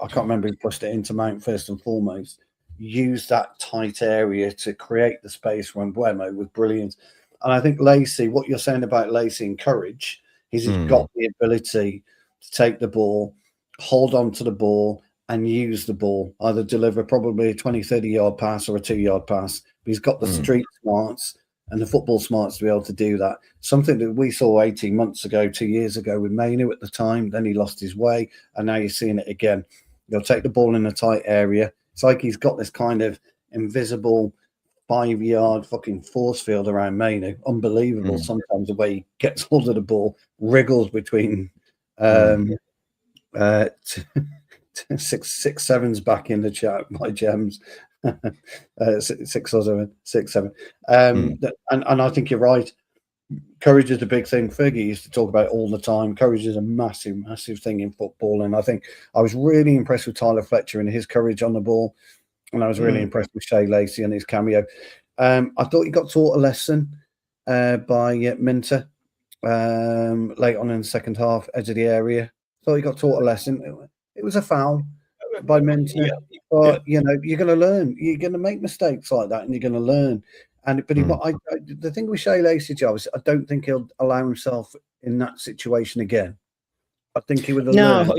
can't remember who pushed it into Mount first and foremost, used that tight area to create the space for Mbeumo was brilliant. And I think Lacey, what you're saying about Lacey and courage, he's got the ability to take the ball, hold on to the ball, and use the ball, either deliver probably a 20, 30-yard pass or a 2-yard pass. But he's got the street smarts and the football smarts to be able to do that. Something that we saw 18 months ago, 2 years ago with Mainu at the time. Then he lost his way, and now you're seeing it again. He'll take the ball in a tight area. It's like he's got this kind of invisible 5-yard fucking force field around Mainu. Unbelievable sometimes the way he gets hold of the ball, wriggles between 6-7's back in the chat, my gems. 6 or 7. And I think you're right. Courage is a big thing. Fergie used to talk about it all the time. Courage is a massive, massive thing in football. And I think I was really impressed with Tyler Fletcher and his courage on the ball. And I was really impressed with Shea Lacey and his cameo. I thought he got taught a lesson by Minter late on in the second half, edge of the area. Thought he got taught a lesson. It was a foul by Minter. But, you're going to learn. You're going to make mistakes like that, and you're going to learn. The thing with Shea Lacey, Jarvis, I don't think he'll allow himself in that situation again. I think he would have learned.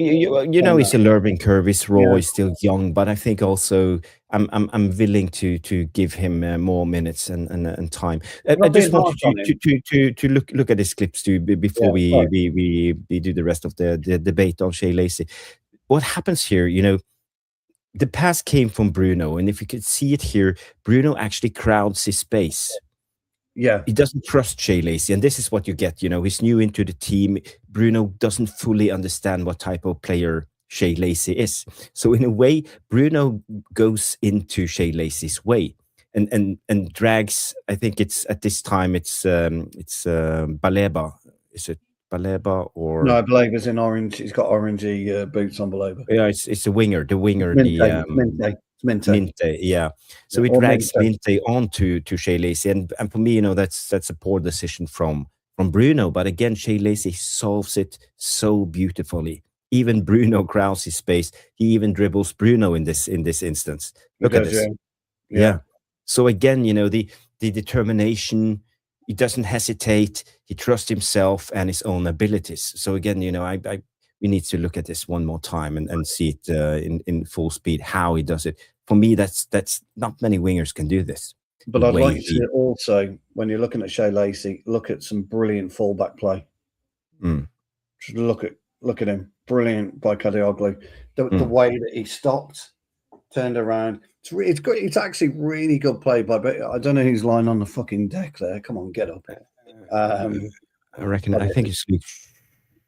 It's a learning curve. He's raw, he's still young, but I think also I'm willing to give him more minutes and time. I just want to look at this clips too before we do the rest of the debate on Shea Lacey. What happens here, the pass came from Bruno, and if you could see it here, Bruno actually crowds his space. Yeah. He doesn't trust Shea Lacey, and this is what you get. He's new into the team. Bruno doesn't fully understand what type of player Shea Lacey is. So in a way, Bruno goes into Shea Lacey's way and drags. I think it's at this time it's Baleba. Is it Baleba No, or I believe it's in orange. He's got orangey boots on Baleba. yeah? It's a winger. The winger. Minte. Minte, yeah. So he drags Minte on to Shea Lacey, and for me, that's a poor decision from Bruno. But again, Shea Lacey solves it so beautifully. Even Bruno crowds his space. He even dribbles Bruno in this instance. Look at this. Yeah. So again, the determination. He doesn't hesitate. He trusts himself and his own abilities. So again, we need to look at this one more time and see it in full speed how he does it. For me, that's not many wingers can do this. But I'd like to also, when you're looking at Shea Lacey, look at some brilliant fullback play. Just look at him, brilliant by Kadioglu. The way that he stopped, turned around. It's good. It's actually really good play by. I don't know who's lying on the fucking deck there. Come on, get up. I reckon. I think it's Luke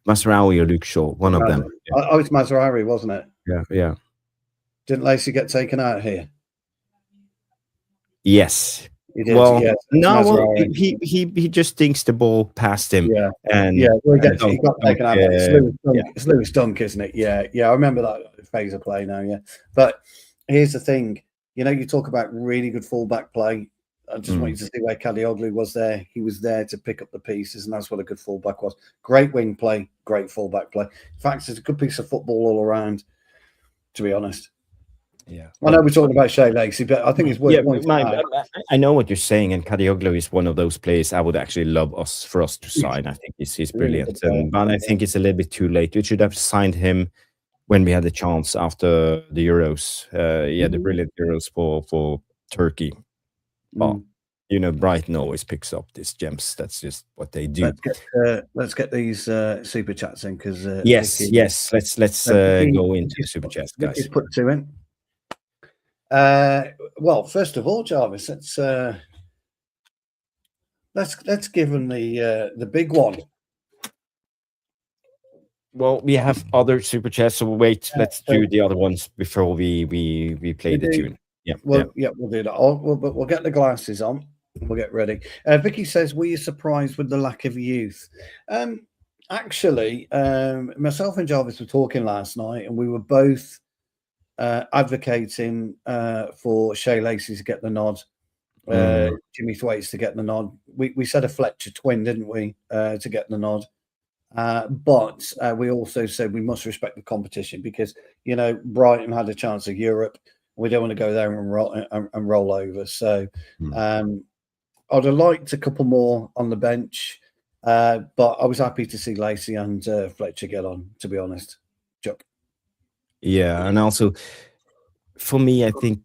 Masraoui or Luke Shaw, one of them. Yeah. Oh, it's Masraoui, wasn't it? Yeah. Didn't Lacey get taken out here? Yes. He did. Well, yes, no. Well, he just dinks the ball past him. Yeah. And well, he got taken out. It's Lewis Dunk, isn't it? Yeah. I remember that phase of play now. Yeah. But here's the thing. You talk about really good fullback play. I just want you to see where Kadioglu was there. He was there to pick up the pieces, and that's what a good fullback was. Great wing play, great fullback play. In fact, it's a good piece of football all around, to be honest. Yeah. I know we're talking about Shea Lacey, but I think it's worth pointing out. I know what you're saying, and Kadioglu is one of those players I would actually love for us to sign. I think he's brilliant. But I think it's a little bit too late. We should have signed him when we had the chance after the Euros. The brilliant Euros for Turkey. Well, Brighton always picks up these gems. That's just what they do. Let's get these super chats in because yes. Let's go into the super chats, guys. Let's put two in. Well, first of all, Jarvis, let's give him the big one. Well, we have other super chats, so wait. Let's do the other ones before we play the tune. Yeah. We'll do that. We'll get the glasses on. We'll get ready. Vicky says, "Were you surprised with the lack of youth?" Actually, myself and Jarvis were talking last night, and we were both advocating for Shea Lacey to get the nod, Jimmy Thwaites to get the nod. We said a Fletcher twin, didn't we, to get the nod? But we also said we must respect the competition because Brighton had a chance of Europe. We don't want to go there and roll over. So I'd have liked a couple more on the bench, but I was happy to see Lacey and Fletcher get on, to be honest. Chuck. Yeah, and also for me, I think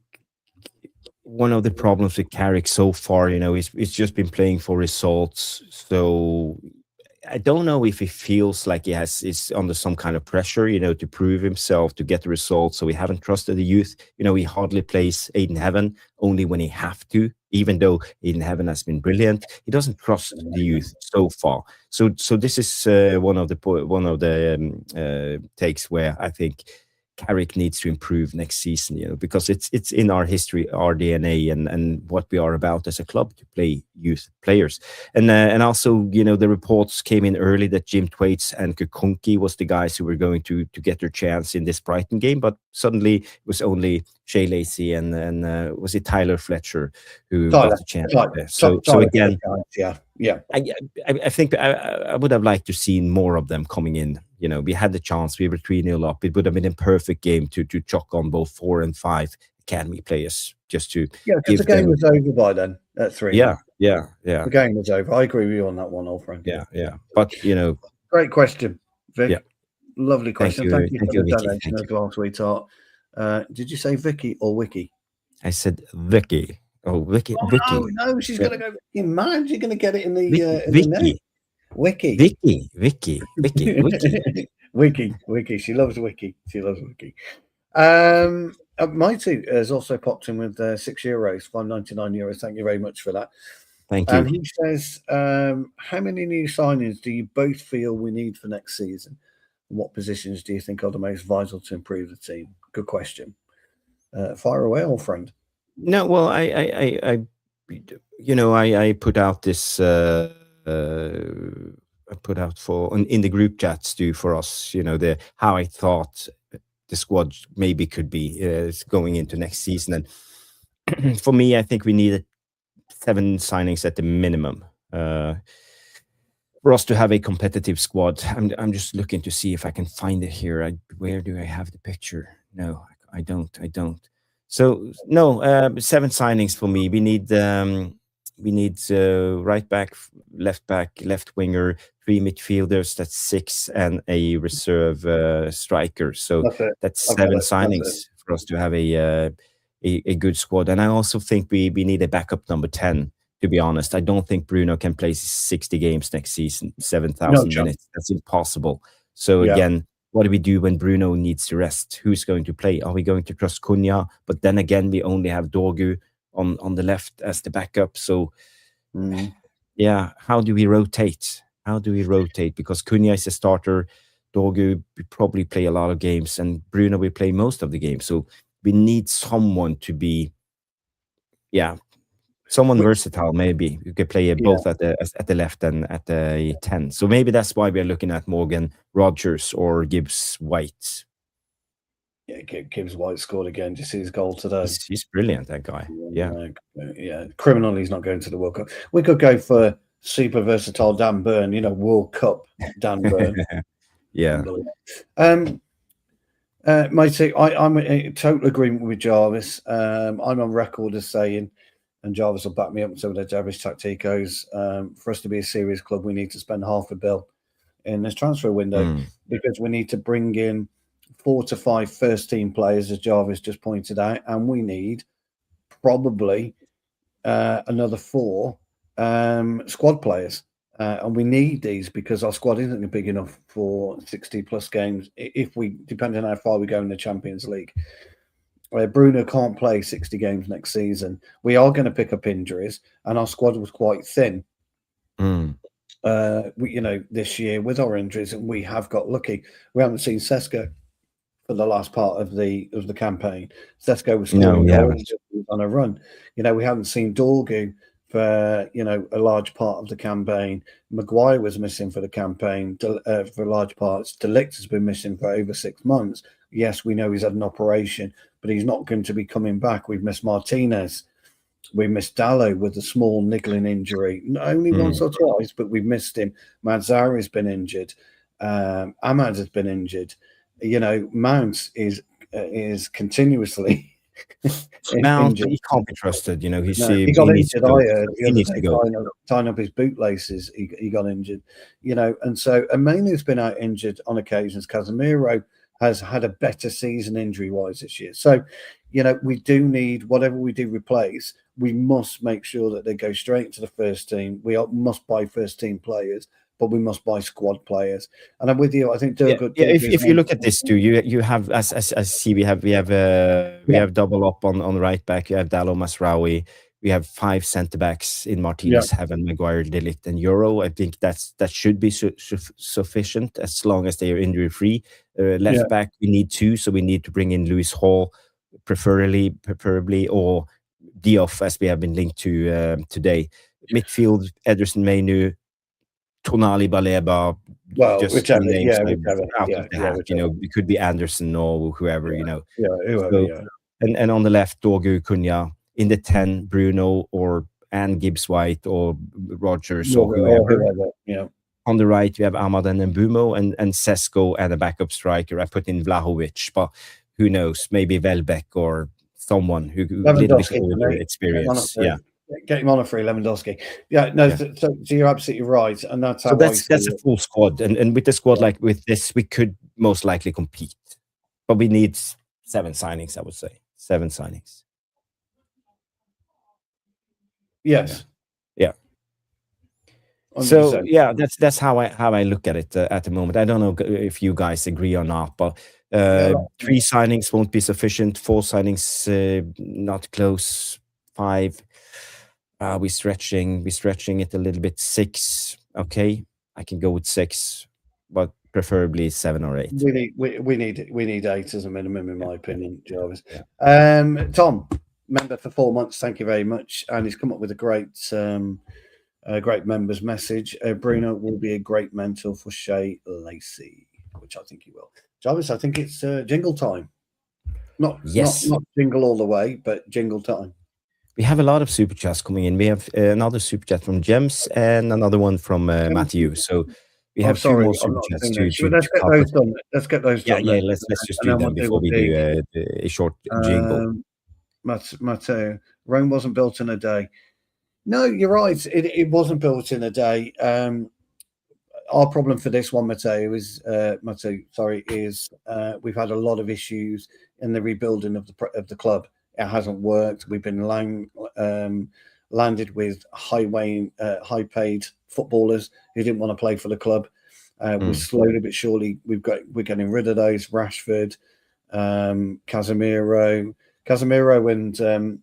one of the problems with Carrick so far, he's just been playing for results. So I don't know if he feels like is under some kind of pressure, to prove himself, to get the results. So we haven't trusted the youth. He hardly plays Aiden Heaven only when he have to, even though Aiden Heaven has been brilliant. He doesn't trust the youth so far. So this is one of the takes where I think Carrick needs to improve next season, because it's in our history, our DNA, and what we are about as a club to play youth players. And also, the reports came in early that Jim Thwaites and Kukunki was the guys who were going to get their chance in this Brighton game, but suddenly it was only Shea Lacey and was it Tyler Fletcher who got the chance? So again, yeah. I think I would have liked to see more of them coming in. We had the chance. We were 3-0 up. It would have been a perfect game to chuck on both 4 and 5 academy players just to because the game was over by then at 3. Yeah. The game was over. I agree with you on that one, old friend. Yeah. But great question, Vic. Yeah. Lovely question. Thank you for the donation as well, sweetheart. Did you say Vicky or Wiki? I said Vicky. Oh, Vicky. Oh, Vicky. No, she's gonna go. Man, you're gonna get it in the Vicky. net. Wiki. Wiki. She loves Wiki. Mighty has also popped in with €6, €5.99. Thank you very much for that. Thank you. And he says, how many new signings do you both feel we need for next season? what positions do you think are the most vital to improve the team? Good question. Fire away, old friend. No, well, I put out this. I put out in the group chats too for us. The how I thought the squad maybe could be going into next season, and for me, I think we needed 7 signings at the minimum for us to have a competitive squad. I'm just looking to see if I can find it here. Where do I have the picture? No, I don't. So no, 7 signings for me. We need right back, left winger, 3 midfielders. That's 6, and a reserve striker. So that's 7 signings for us to have a good squad. And I also think we need a backup number 10. To be honest, I don't think Bruno can play 60 games next season, 7,000 minutes. That's impossible. So again, what do we do when Bruno needs to rest? Who's going to play? Are we going to trust Cunha? But then again, we only have Dorgu on the left as the backup. So, yeah, how do we rotate? Because Cunha is a starter. Dorgu will probably play a lot of games, and Bruno will play most of the games. So we need someone to be, someone versatile. Maybe you could play both at the left and at the 10. So maybe that's why we're looking at Morgan Rogers or Gibbs White. Yeah, Gibbs White scored again. Did you see his goal today? He's brilliant, that guy. Yeah. Criminal he's not going to the World Cup. We could go for super versatile Dan Burn, World Cup Dan Burn. Yeah. Matey, I'm in total agreement with Jarvis. I'm on record as saying, and Jarvis will back me up and say with the Jarvis Tacticos, for us to be a serious club, we need to spend $500 million in this transfer window because we need to bring in 4 to 5 first-team players, as Jarvis just pointed out, and we need probably another 4 squad players. And we need these because our squad isn't big enough for 60-plus games depending on how far we go in the Champions League. Bruno can't play 60 games next season. We are going to pick up injuries, and our squad was quite thin. This year with our injuries, and we have got lucky. We haven't seen Sesko for the last part of the campaign. Sesko was scoring goals on a run. We haven't seen Dorgu for a large part of the campaign. Maguire was missing for the campaign for large parts. De Ligt has been missing for over 6 months. Yes, we know he's had an operation, but he's not going to be coming back. We've missed Martinez. We missed Dallo with a small niggling injury. Not only once or twice, but we've missed him. Mazzari's been injured. Ahmad has been injured. Mount is continuously Mount, he can't be trusted. He got injured. I heard the other day, tying up his bootlaces. He got injured. And so Mainu's been out injured on occasions. Casemiro has had a better season injury-wise this year. So, we do need, whatever we do replace, we must make sure that they go straight into the first team. We must buy first-team players, but we must buy squad players. And I'm with you. I think if you look at this too, you have as see we have double up on right back. You have Dallo, Masraoui. We have 5 centre backs in Martinez, Heaven, Maguire, De Ligt, and Euro. I think that should be sufficient as long as they are injury free. Left back we need 2, so we need to bring in Lewis Hall, preferably, or Diouf, as we have been linked to today. Midfield, Ederson, Mainu, Tonali, Baleba. Well, just whichever, names whichever. Out of the hat, it could be Anderson or whoever, whoever. And on the left, Dorgu, Cunha. In the 10, Bruno and Gibbs White or Rogers or whoever. On the right, we have Ahmad and Mbumo and Sesko and a backup striker. I put in Vlahovic, but who knows? Maybe Welbeck or someone who a little bit older experience. Get him on a free, Lewandowski. So you're absolutely right, and that's how. So that's a full squad, and with the squad like with this, we could most likely compete, but we need 7 signings. I would say 7 signings. Yes. Yeah. 100%. So that's how I look at it at the moment. I don't know if you guys agree or not, but 3 signings won't be sufficient. 4 signings not close. 5. We're stretching it a little bit. 6. Okay, I can go with 6, but preferably 7 or 8. We need 8 as a minimum, in my opinion, Jarvis. Yeah. Tom, member for 4 months. Thank you very much, and he's come up with a great members message. Bruno will be a great mentor for Shea Lacey, which I think he will. Jarvis, I think it's jingle time. Not jingle all the way, but jingle time. We have a lot of super chats coming in. We have another super chat from James and another one from Matthew. So we have 2 more super chats to let's get those done. Let's get those done. Yeah, let's just do them before we do a short jingle. Matteo, Rome wasn't built in a day. No, you're right. It wasn't built in a day. Our problem for this one, Matteo, is we've had a lot of issues in the rebuilding of the club. It hasn't worked. We've been landed with high-paid footballers who didn't want to play for the club. We're slowly but surely we're getting rid of those. Rashford, Casemiro, and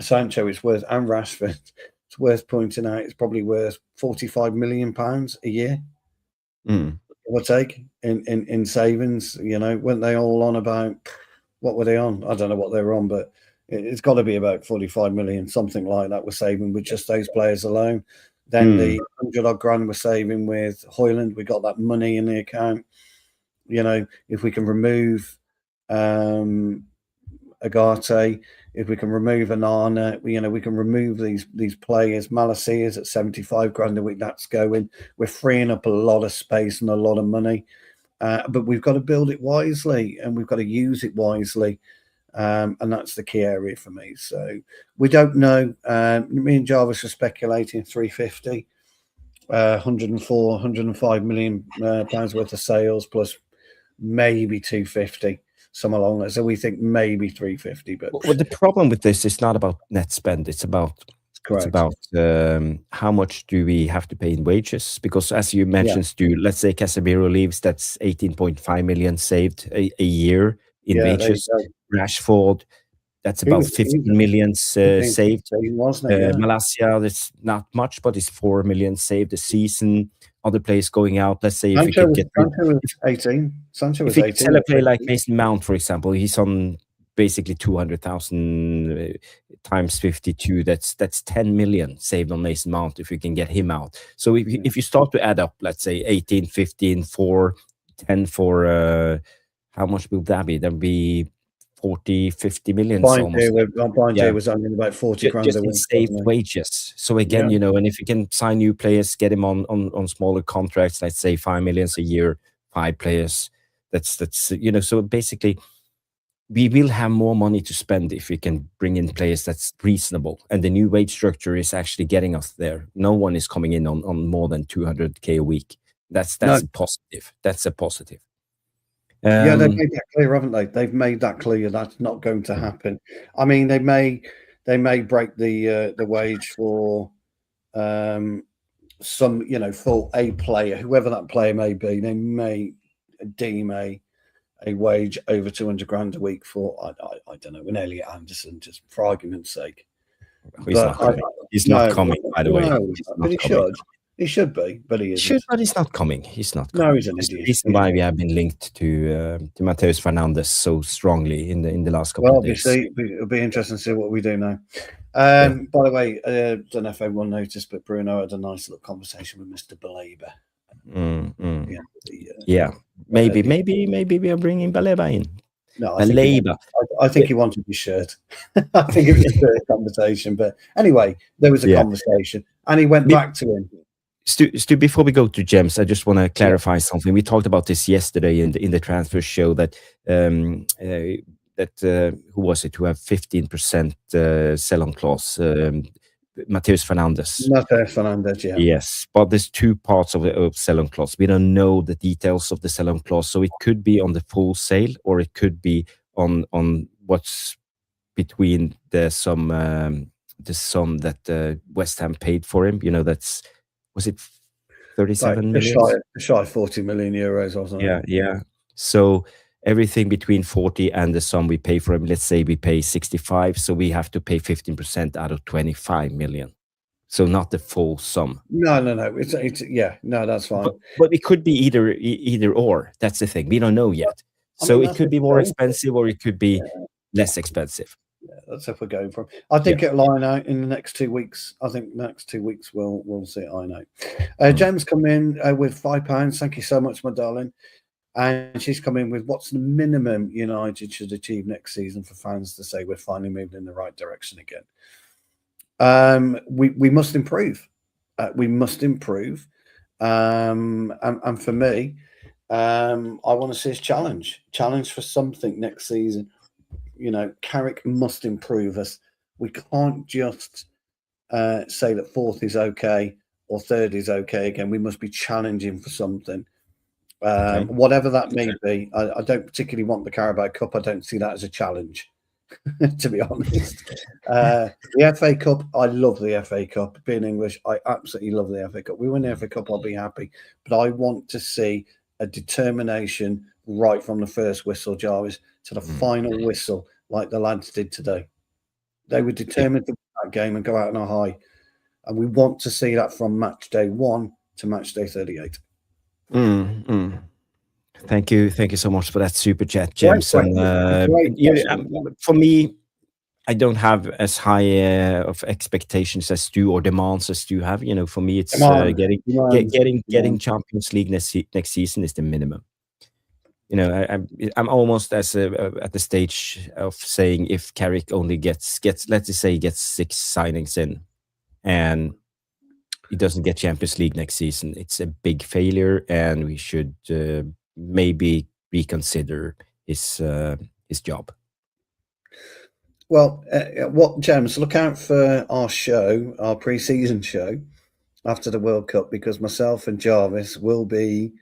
Sancho is worth, and Rashford. It's worth pointing out. It's probably worth £45 million a year. Or take in savings. You know, weren't they all on about? What were they on? I don't know what they were on, but it's got to be about 45 million, something like that. We're saving with just those players alone. Then the 100-odd grand we're saving with Højlund. We got that money in the account. You know, if we can remove Agate, if we can remove Anana, you know, we can remove these players. Malacia is at 75 grand a week. That's going. We're freeing up a lot of space and a lot of money. But we've got to build it wisely and we've got to use it wisely. And that's the key area for me. So we don't know. Me and Jarvis are speculating 350, 104, 105 million pounds worth of sales plus maybe 250, somewhere along that. So we think maybe 350. But well, the problem with this is not about net spend. It's about how much do we have to pay in wages? Because as you mentioned, Stu, let's say Casemiro leaves, that's 18.5 million saved a year in wages. Rashford, that's about 15 million saved. Malacia, that's not much, but it's 4 million saved a season. Other players going out. Let's say if we could get Sancho was 18. Sancho was 18. If you sell a player like Mason Mount, for example, he's on basically 200,000 times 52. That's 10 million saved on Mason Mount if you can get him out. So if you start to add up, let's say 18, 15, 4, 10 for how much will that be? That would be 40, 50 million. Was only about 40 grand just in saved wages. So again, you know, and if you can sign new players, get him on smaller contracts, let's say 5 million a year, 5 players. That's you know, so basically we will have more money to spend if we can bring in players that's reasonable. And the new wage structure is actually getting us there. No one is coming in on more than 200k a week. That's a positive. That's a positive. They've made that clear, haven't they? They've made that clear that's not going to happen. I mean, they may break the wage for some, you know, for a player, whoever that player may be. They may deem a wage over 200 grand a week for I don't know, an Elliot Anderson, just for argument's sake. He's not coming, by the way. But he should. He should be, but he isn't. Should, but he's not coming. He's not coming. No, he's an idiot. The reason why we have been linked to Michael Fernandes so strongly in the last couple of days. It'll be interesting to see what we do now. By the way, don't know if everyone noticed, but Bruno had a nice little conversation with Mr. Baleba. Maybe we are bringing Baleba in. No, I think he wanted his shirt. I think it was a conversation, but anyway, there was a conversation, and he went back to him. Stu, before we go to Gems, I just want to clarify something. We talked about this yesterday in the transfer show that who was it who have 15% sell-on clause? Michael Fernandes. Yes, but there's 2 parts of sell-on clause. We don't know the details of the sell-on clause, so it could be on the full sale or it could be on what's between the sum that West Ham paid for him. You know, was it 37 million? Shy 40 million euros or something. Yeah. So everything between 40 and the sum we pay for him, let's say we pay 65, so we have to pay 15% out of 25 million. So not the full sum. No. It's yeah. No, that's fine. But it could be either or. That's the thing. We don't know yet. So it could be more expensive, or it could be less expensive. Yeah, that's if we're going from. I think it'll iron out in the next 2 weeks. I think next 2 weeks we'll see it iron out. James come in with £5. Thank you so much, my darling. And she's come in with what's the minimum United should achieve next season for fans to say we're finally moving in the right direction again. We must improve. We must improve. And for me, I want to see us challenge for something next season. Carrick must improve us. We can't just say that fourth is okay or third is okay again. We must be challenging for something. Whatever that may be. I don't particularly want the Carabao Cup. I don't see that as a challenge, to be honest. The FA Cup, I love the FA Cup. Being English, I absolutely love the FA Cup. We win the FA Cup, I'll be happy. But I want to see a determination right from the first whistle, Jarvis, to the final whistle, like the lads did today. They were determined to win that game and go out on a high. And we want to see that from match day 1 to match day 38. Thank you so much for that super chat, James. For me, I don't have as high of expectations as Stu or demands as Stu have. For me, it's getting Champions League next season is the minimum. I'm almost at the stage of saying if Carrick only gets let's just say he gets 6 signings in, and he doesn't get Champions League next season, it's a big failure, and we should maybe reconsider his job. Well, James, look out for our pre-season show after the World Cup, because myself and Jarvis will be,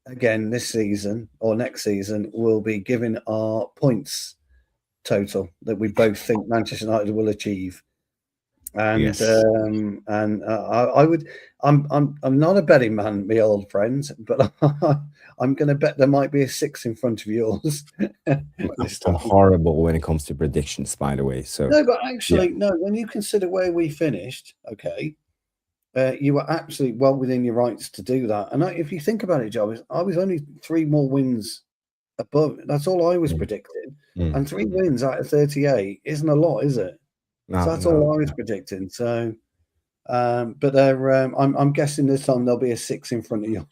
again, this season or next season, will be giving our points total that we both think Manchester United will achieve. And yes. I'm not a betting man, my old friends, but I'm going to bet there might be a 6 in front of yours. I'm horrible when it comes to predictions, by the way. So no, but actually, no. When you consider where we finished, okay, you were absolutely well within your rights to do that. And if you think about it, Jarvis, I was only 3 more wins above. That's all I was predicting, and 3 wins out of 38 isn't a lot, is it? No, so that's all I was predicting. So, but I'm guessing this time there'll be a 6 in front of you.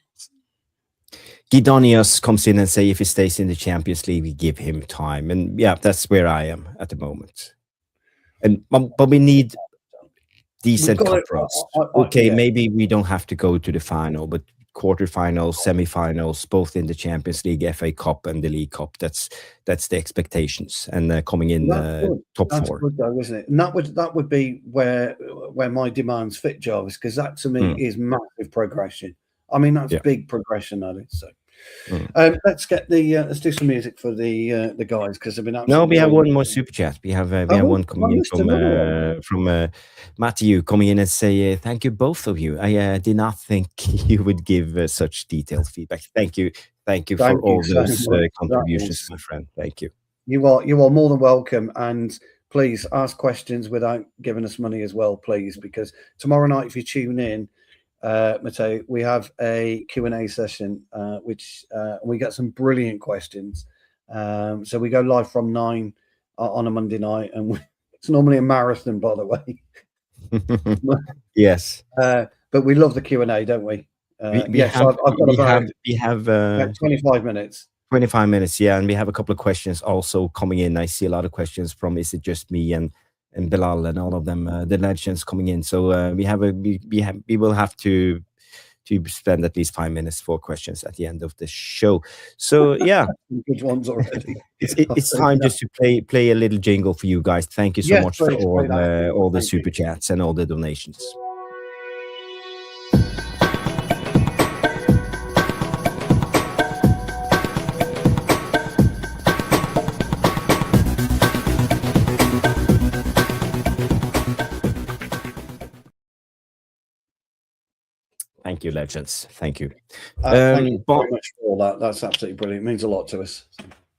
Guidonius comes in and say if he stays in the Champions League, we give him time, and that's where I am at the moment. And but we need decent cup runs. Okay, maybe we don't have to go to the final, but quarterfinals, semi-finals, both in the Champions League, FA Cup, and the League Cup. That's the expectations, and coming in top 4. That's good, though, isn't it? And that would be where my demands fit, Jarvis, because that to me is massive progression. I mean, that's big progression, that is. So, let's get let's do some music for the guys, because they've been absolutely. No, we have one more super chat. We have one coming in from Matthew coming in and say thank you, both of you. I did not think you would give such detailed feedback. Thank you for all those contributions, my friend. Thank you. You are more than welcome, and please ask questions without giving us money as well, please, because tomorrow night, if you tune in, Matteo, we have a Q&A session, which we get some brilliant questions. So we go live from 9 on a Monday night, and it's normally a marathon, by the way. Yes. But we love the Q&A, don't we? I've got we have 25 minutes. 25 minutes, yeah, and we have a couple of questions also coming in. I see a lot of questions from Is It Just Me and Bilal and all of them, the legends coming in. So we will have to spend at least 5 minutes for questions at the end of the show. So yeah, good ones already. It's time just to play a little jingle for you guys. Thank you so much for all the super chats and all the donations. Thank you, legends. Thank you. Thank you very much for all that. That's absolutely brilliant. It means a lot to us.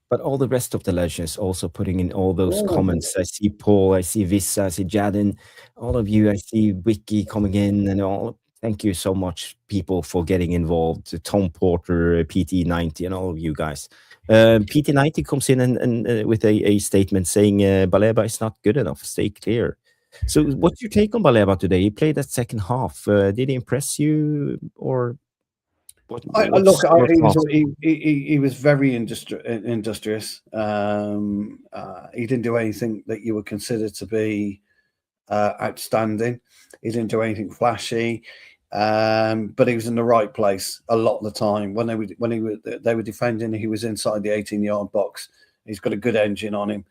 But all the rest of the legends also putting in all those Yeah. comments. I see Paul, I see Vissa, I see Jadin, all of you. I see Wiki coming in and all. Thank you so much, people, for getting involved. Tom Porter, PT90, and all of you guys. PT90 comes in and with a statement saying Baleba is not good enough. Stay clear. So, what's your take on Baleba today? He played that second half. Did he impress you, or what's Look, your thoughts? he was very industrious. He didn't do anything that you would consider to be outstanding. He didn't do anything flashy, but he was in the right place a lot of the time. When they were defending, he was inside the 18-yard box. He's got a good engine on him.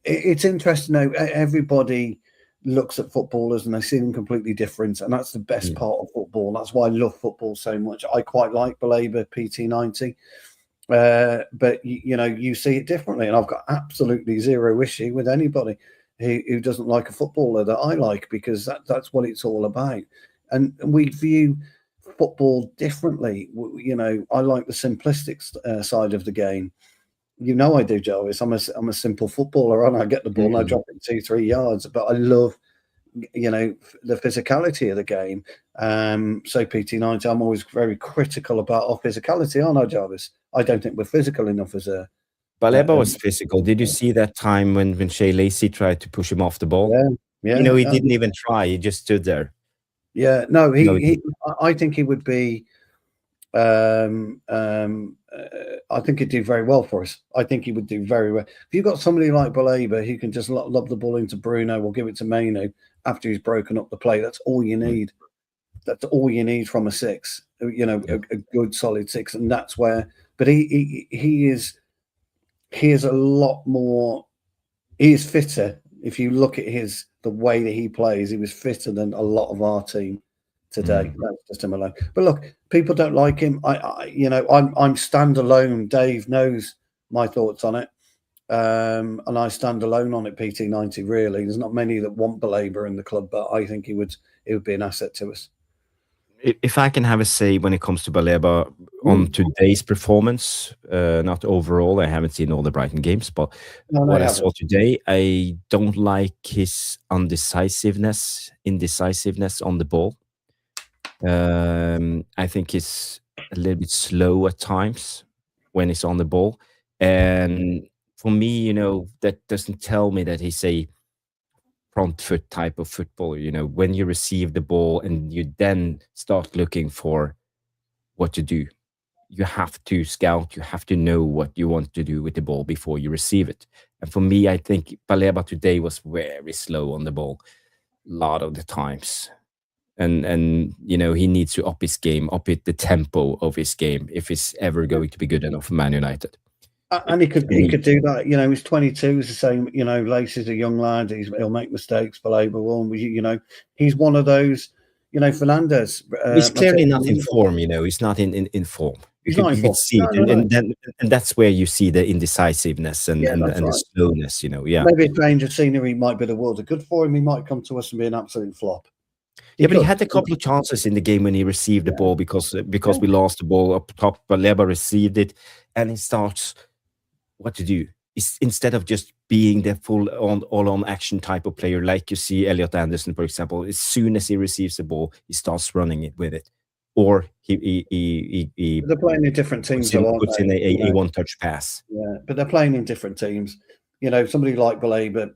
It's interesting now. Everybody looks at footballers and they see them completely different, and that's the best part of football. That's why I love football so much. I quite like Baleba PT90, but you see it differently, and I've got absolutely zero issue with anybody who doesn't like a footballer that I like, because that's what it's all about. And we view football differently. I like the simplistic side of the game. I do, Jarvis. I'm a simple footballer, and I get the ball and I drop it 2-3 yards. But I love, the physicality of the game. So PT90, I'm always very critical about our physicality, aren't I, Jarvis? I don't think we're physical enough as a. Baleba was physical. Did you see that time when Shea Lacey tried to push him off the ball? Yeah. He didn't even try. He just stood there. Yeah, no, I think he would be. I think he'd do very well for us. I think he would do very well. If you've got somebody like Baleba who can just lob the ball into Bruno or give it to Mainu after he's broken up the play, that's all you need. That's all you need from a six. A good solid six, and that's where. But he is a lot more. He is fitter. If you look at the way that he plays, he was fitter than a lot of our team today. That's just him alone. But look, people don't like him. I'm standalone. Dave knows my thoughts on it, and I stand alone on it. PT90, really. There's not many that want Baleba in the club, but I think it would be an asset to us. If I can have a say when it comes to Baleba on today's performance, not overall, I haven't seen all the Brighton games, but what I saw today, I don't like his indecisiveness on the ball. I think he's a little bit slow at times when he's on the ball, and for me, that doesn't tell me that he's a front foot type of footballer. When you receive the ball and you then start looking for what to do, you have to scout, you have to know what you want to do with the ball before you receive it. And for me, I think Baleba today was very slow on the ball a lot of the times. And he needs to up his game, up the tempo of his game if he's ever going to be good enough for Man United. And he could do that. He's 22. He's the same. Lacey's a young lad. He'll make mistakes. Baleba will. He's one of those. Fernandes. He's clearly not in form. He's not in form. You can see it, and that's where you see the indecisiveness and the slowness. Maybe a change of scenery might be the world of good for him. He might come to us and be an absolute flop. But he had a couple of chances in the game when he received the ball because we lost the ball up top. Baleba received it, and he starts. What to do instead of just being the full all-on action type of player, like you see Elliot Anderson, for example. As soon as he receives the ball, he starts running it with it, or he they're playing in different teams. Puts in a one-touch pass. Yeah, but they're playing in different teams. Somebody like Baleba,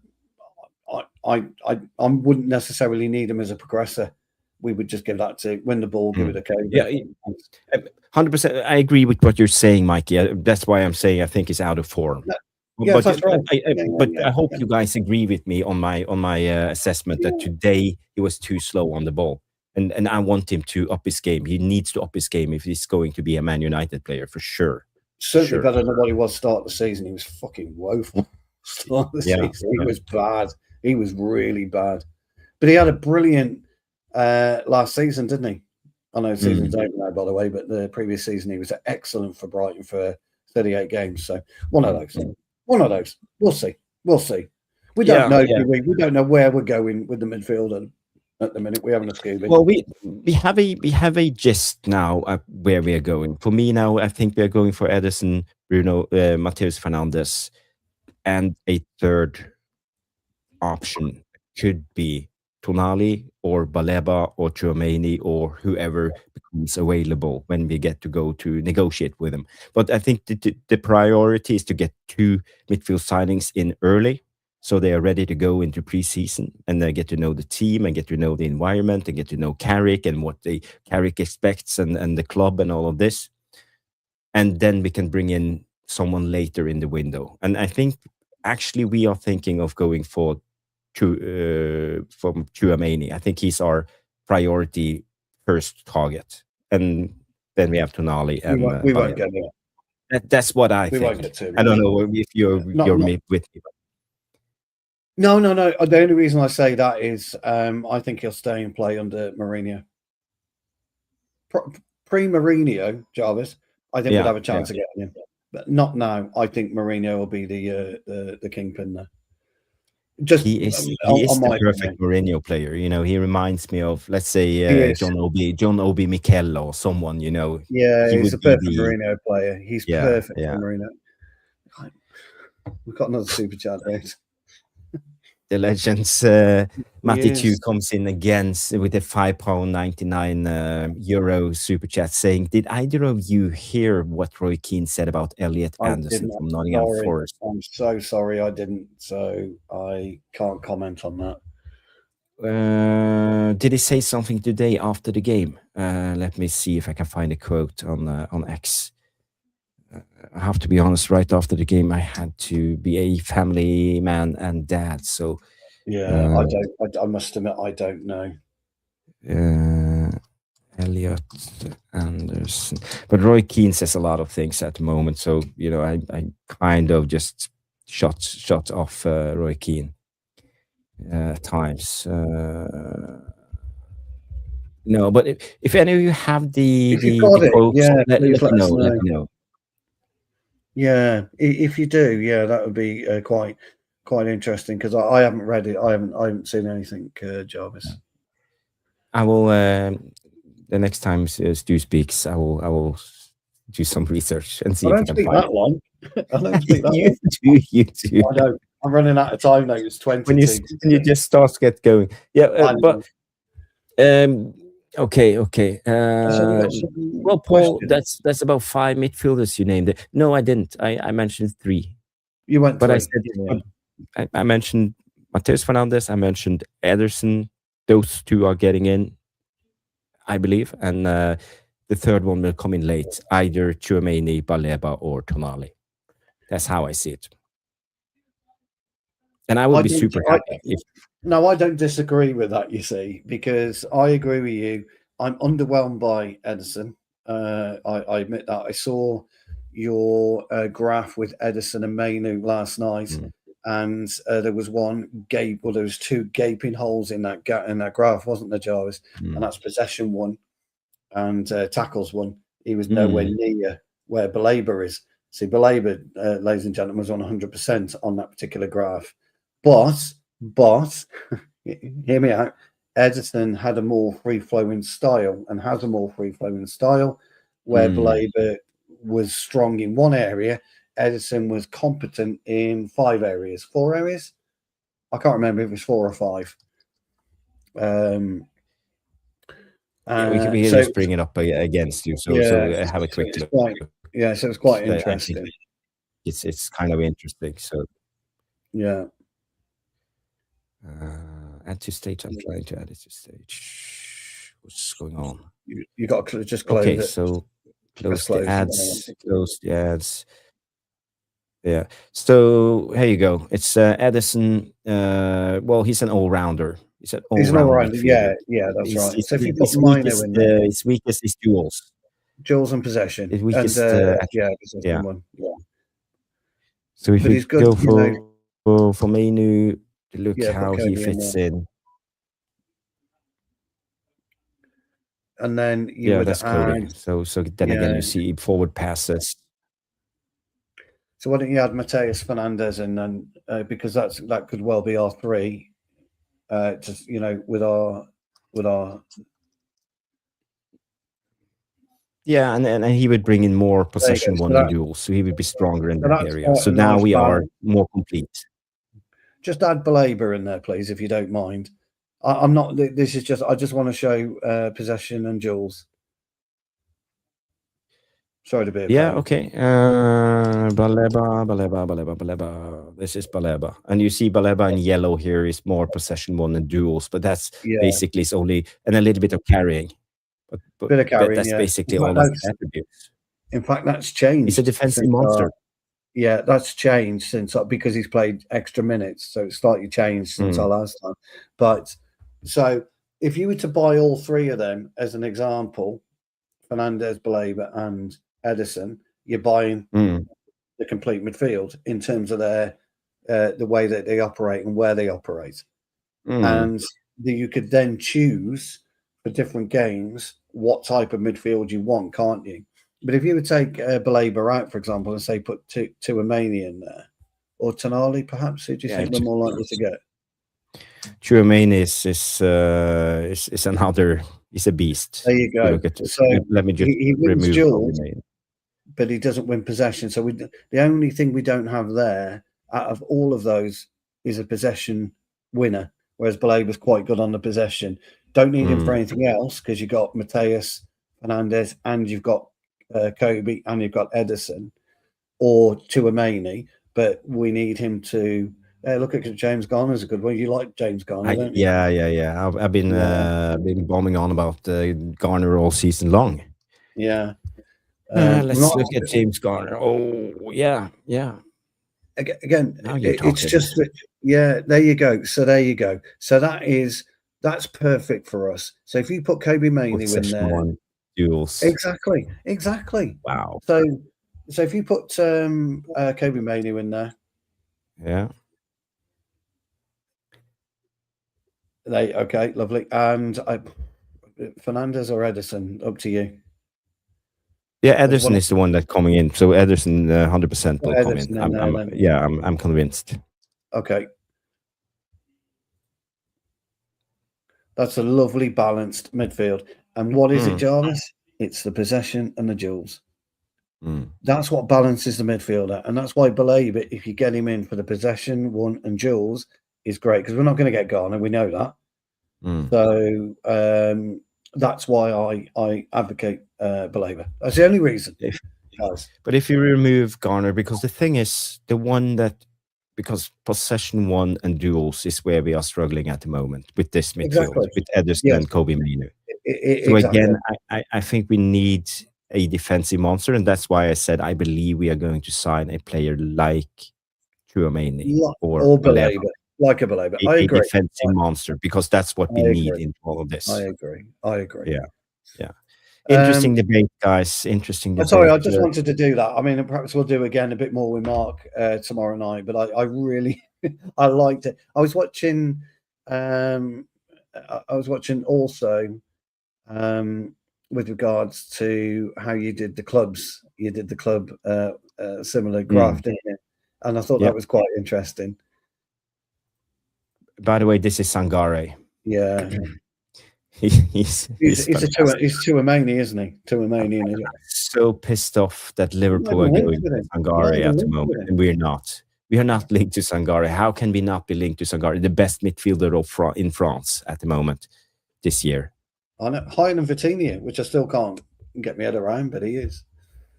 I wouldn't necessarily need him as a progressor. We would just give that to win the ball, give it a code. Yeah, 100%. I agree with what you're saying, Mikey. That's why I'm saying I think he's out of form. Yes, that's right. I hope you guys agree with me on my assessment that today he was too slow on the ball, and I want him to up his game. He needs to up his game if he's going to be a Man United player for sure. Certainly better than what he was start of the season. He was fucking woeful. Start of the season, he was bad. He was really bad, but he had a brilliant. Last season, didn't he? I know season's over now, by the way, but the previous season he was excellent for Brighton for 38 games. So one of those. We'll see. We don't know. We don't know where we're going with the midfield. at the minute. We haven't a Scooby. Well, we have a gist now where we are going. For me now, I think we are going for Edison, Bruno, Mateus Fernandes, and a third option could be Tonali or Baleba or Tchouaméni or whoever becomes available when we get to go to negotiate with them. But I think the priority is to get 2 midfield signings in early, so they are ready to go into preseason and they get to know the team and get to know the environment and get to know Carrick and what Carrick expects and the club and all of this. And then we can bring in someone later in the window. And I think actually we are thinking of going from Tchouaméni. I think he's our priority first target. And then we have Tonali and we won't get it. That's what I think. Won't get to I don't know if you're with me. No. The only reason I say that is I think he'll stay and play under Mourinho. Pre-Mourinho, Jarvis, I think we'd have a chance of getting him. But not now. I think Mourinho will be the kingpin there. He is the perfect Mourinho player. You know, he reminds me of, let's say, John Obi Mikel or someone. You know, he's a perfect Mourinho player. He's perfect for Mourinho. We've got another super chat, right? The legends, Matty 2 comes in again with a £5.99 euro super chat saying, "Did either of you hear what Roy Keane said about Elliot Anderson from Nottingham Forest?" I'm so sorry I didn't, so I can't comment on that. Did he say something today after the game? Let me see if I can find a quote on X. I have to be honest, right after the game, I had to be a family man and dad. So, I must admit, I don't know. Elliot Anderson. But Roy Keane says a lot of things at the moment. So, you know, I kind of just shot off Roy Keane at times. No, but if any of you have the quotes, let me know. Yeah, if you do, that would be quite interesting because I haven't read it. I haven't seen anything, Jarvis. I will. The next time Stu speaks, I will do some research and see if I can find that one. I don't speak that you one. You do. I know. I'm running out of time now. It's 20. When you just start to get going, but okay. Well, Paul, that's about 5 midfielders you named. No, I didn't. I mentioned 3. You went, but 3. I said I mentioned Mateus Fernandes. I mentioned Ederson. Those 2 are getting in, I believe, and the third one will come in late, either Tchouaméni, Baleba, or Tonali. That's how I see it. And I would be super happy if. No, I don't disagree with that, you see, because I agree with you. I'm underwhelmed by Edison. I admit that. I saw your graph with Edison and Mainu last night, and there was there was 2 gaping holes in that graph, wasn't there, Jarvis? And that's possession 1 and tackles 1. He was nowhere near where Baleba is. See, Baleba, ladies and gentlemen, was on 100% on that particular graph. But hear me out. Edison had a more free-flowing style and has a more free-flowing style where Baleba was strong in one area. Edison was competent in 4 areas. I can't remember if it was 4 or 5. We can just bring it up against you. So have a quick look. So it's quite interesting. It's kind of interesting. So add to stage. I'm trying to add it to stage. What's going on? You got to just close it. So close the ads. Close the ads. Yeah. So here you go. It's Edison. Well, he's an all-rounder. He's an all-rounder. Yeah, that's right. So if you put Mino in there, his weakest is duels and possession. His weakest, possession 1. Yeah. So if you go for Minu, look how he fits in. And then you would that's coding. So then again, you see forward passes. So why don't you add Mateus Fernandes and then because that could well be our 3, just with our with our. Yeah, and he would bring in more possession So one and duels, so he would be stronger in that that's area. quite So a now nice we are balance. more complete. Just add Baleba in there, please, if you don't mind. I'm not. This is just. I just want to show possession and duels. Sorry to be a Yeah, pain. okay. Baleba. This is Baleba. And you see Baleba in yellow here is more possession one and duels, but that's basically it's only, and a little bit of carrying. Bit of carrying, that's yeah. basically all his attributes. In fact, that's changed. He's a defensive monster. Yeah, that's changed since because he's played extra minutes, so it's slightly changed since our last time. But so if you were to buy all three of them as an example, Fernandes, Baleba, and Ederson, you're buying the complete midfield in terms of their the way that they operate and where they operate, and you could then choose for different games what type of midfield you want, can't you? But if you would take Baleba out, for example, and say put Tchouaméni in there, or Tonali, perhaps, who do you think we're more likely to get? Tchouaméni is another. He's a beast. There you go. So let me just he wins remove duels, but he doesn't win possession. So the only thing we don't have there out of all of those is a possession winner, whereas Baleba's quite good on the possession. Don't need him for anything else because you've got Mateus, Fernandes, and you've got Kobe, and you've got Ederson or Tchouaméni, but we need him to look at James Garner's a good one. You like James Garner, don't you? Yeah. I've been bombing on about Garner all season long. Yeah. Let's look at James Garner. Oh, yeah. Again, it's just there you go. So there you go. So that's perfect for us. So if you put Kobe Mainoo in there, duels. Exactly. Wow. So if you put Kobe Mainoo in there, yeah. Okay, lovely. And Fernandes or Ederson, up to you. Yeah, Ederson is the one that's coming in. So Ederson 100% will come in. I'm convinced. Okay. That's a lovely balanced midfield. And what is it, Jarvis? It's the possession and the duels. That's what balances the midfielder. And that's why Baleba, if you get him in for the possession, one, and duels, is great. Because we're not going to get Garner. We know that. So that's why I advocate Baleba. That's the only reason. But if you remove Garner, because the thing is, because possession one and duels is where we are struggling at the moment with this midfield, with Ederson and Kobe Mainoo. So again, I think we need a defensive monster, and that's why I said I believe we are going to sign a player like Tchouaméni or Baleba, like a Baleba. I agree. A defensive monster, because that's what we need in all of this. I agree. Yeah. Interesting debate, guys. Interesting debate. Sorry, I just wanted to do that. I mean, perhaps we'll do again a bit more with Mark tomorrow night. But I really, I liked it. I was watching. Also with regards to how you did the clubs. You did the club similar graph, didn't you? And I thought that was quite interesting. By the way, this is Sangare. Yeah. He's Tchouaméni, isn't he? Tchouaméni, isn't it? So pissed off that Liverpool are going to Sangare at the moment, and we're not. We are not linked to Sangare. How can we not be linked to Sangare, the best midfielder in France at the moment this year? I know, higher than Vitinha, which I still can't get my head around, but he is.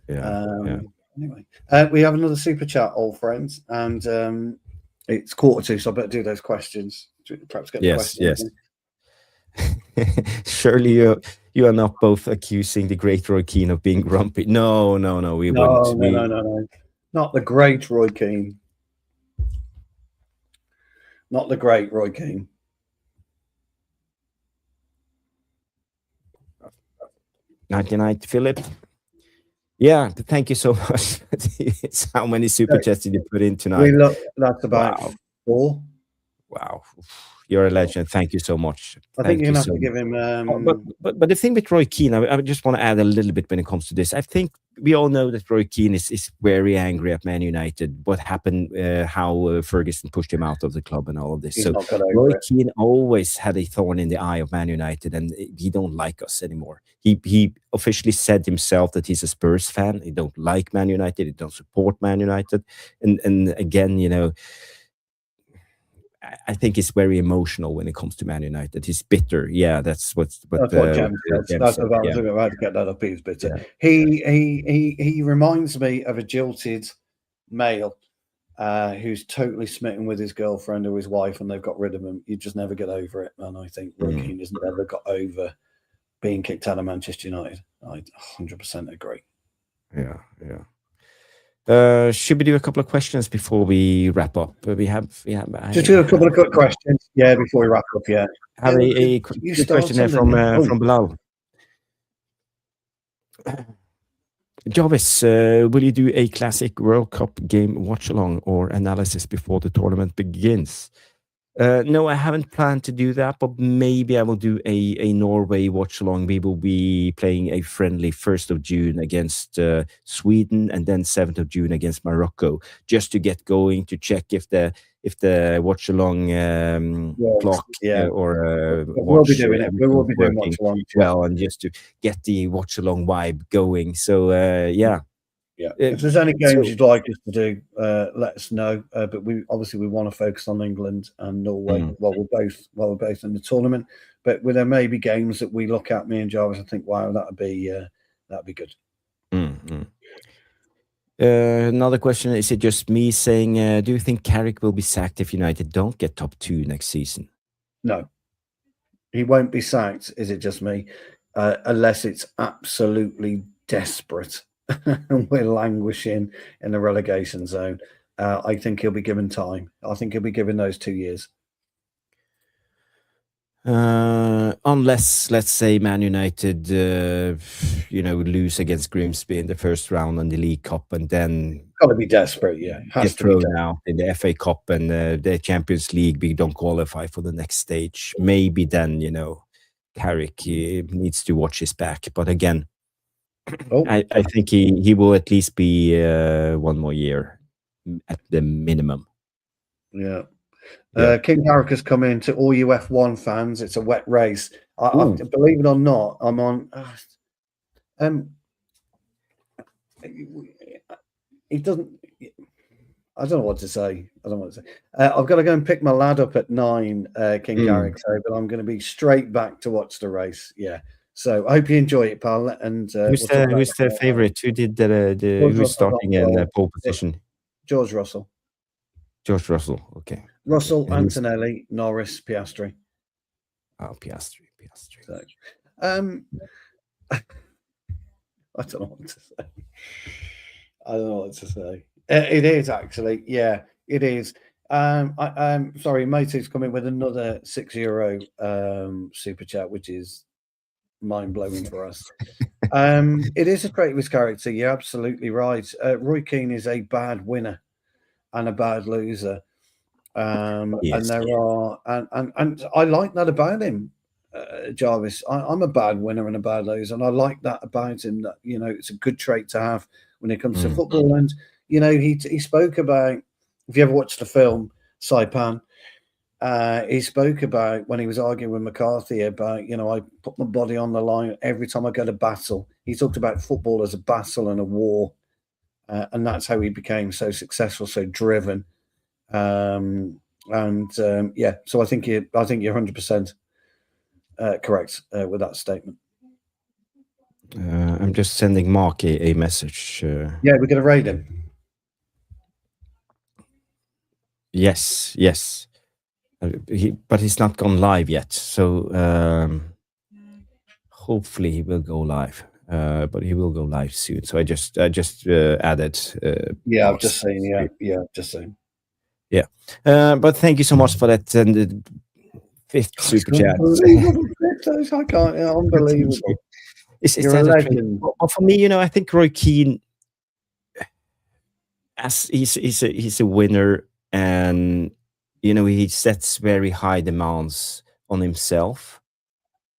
Anyway, we have another super chat, old friends, and it's 1:45, so I better do those questions. Perhaps get the questions. Surely you are not both accusing the great Roy Keane of being grumpy. No, we wouldn't. No. Not the great Roy Keane. Not the great Roy Keane. Night, Philip. Yeah, thank you so much. It's how many super chats did you put in tonight? That's about 4. Wow, you're a legend. Thank you so much. I think Thank you're you going to have so to give him. But the thing with Roy Keane, I just want to add a little bit when it comes to this. I think we all know that Roy Keane is very angry at Man United. What happened, how Ferguson pushed him out of the club and all of this. He's So not got over Roy it. Keane always had a thorn in the eye of Man United, and he don't like us anymore. He officially said himself that he's a Spurs fan. He don't like Man United. He don't support Man United. And again, I think he's very emotional when it comes to Man United. He's bitter. Yeah, that's what Jem said. Jem That's said. what I was Yeah, about to get that up. He's bitter. yeah. He reminds me of a jilted male who's totally smitten with his girlfriend or his wife, and they've got rid of him. You just never get over it. And I think Roy Keane has never got over being kicked out of Manchester United. I 100% agree. Yeah. Should we do a couple of questions before we wrap up? We have Just do a couple of quick questions. Yeah, before we wrap up. Yeah. Have a quick question here from Bilal. Jarvis, will you do a classic World Cup game watch along or analysis before the tournament begins? No, I haven't planned to do that, but maybe I will do a Norway watch along. We will be playing a friendly 1st of June against Sweden, and then 7th of June against Morocco, just to get going, to check if the watch along clock or we'll be doing it. We will be doing watch along well, and just to get the watch along vibe going. So yeah. Yeah. If there's any games you'd like us to do, let us know. But we want to focus on England and Norway. While we're both in the tournament. But there may be games that we look at, me and Jarvis, and think, wow, that'd be good. Another question: is it just me saying? Do you think Carrick will be sacked if United don't get top 2 next season? No, he won't be sacked. Is it just me? Unless it's absolutely desperate. And we're languishing in the relegation zone. I think he'll be given time. I think he'll be given those 2 years. Unless, let's say, Man United, lose against Grimsby in the first round in the League Cup, and then got to be desperate. Yeah, get thrown out in the FA Cup and the Champions League. We don't qualify for the next stage. Maybe then, Carrick needs to watch his back. But again. I think he will at least be 1 more year at the minimum. Yeah. King Carrick has come in to all you F1 fans. It's a wet race. I believe it or not, I'm on. He doesn't. I don't know what to say. I've got to go and pick my lad up at 9, King Carrick. But I'm going to be straight back to watch the race. Yeah. So I hope you enjoy it, pal. And who's the favorite? Who did who's starting in the pole position? George Russell. Okay. Russell, Antonelli, Norris, Piastri. Oh, Piastri. So, I don't know what to say. It is actually, yeah, it is. I'm sorry, Motu's coming with another €6 super chat, which is mind-blowing for us. It is a trait of his character. You're absolutely right. Roy Keane is a bad winner and a bad loser. And there are and I like that about him, Jarvis. I'm a bad winner and a bad loser, and I like that about him. That it's a good trait to have when it comes to football. And he spoke about, if you ever watched the film Saipan, he spoke about when he was arguing with McCarthy about, I put my body on the line every time I go to battle. He talked about football as a battle and a war, and that's how he became so successful, so driven. So I think you're 100% correct with that statement. I'm just sending Mark a message. Yeah, we're going to raid him. Yes. But he's not gone live yet, so hopefully he will go live. But he will go live soon. So I just added. I've just seen. Yeah, just seen. Yeah, but thank you so much for that. And the 5th super chat. I can't. Unbelievable. You're a legend. Well, for me, I think Roy Keane, as he's a winner, and he sets very high demands on himself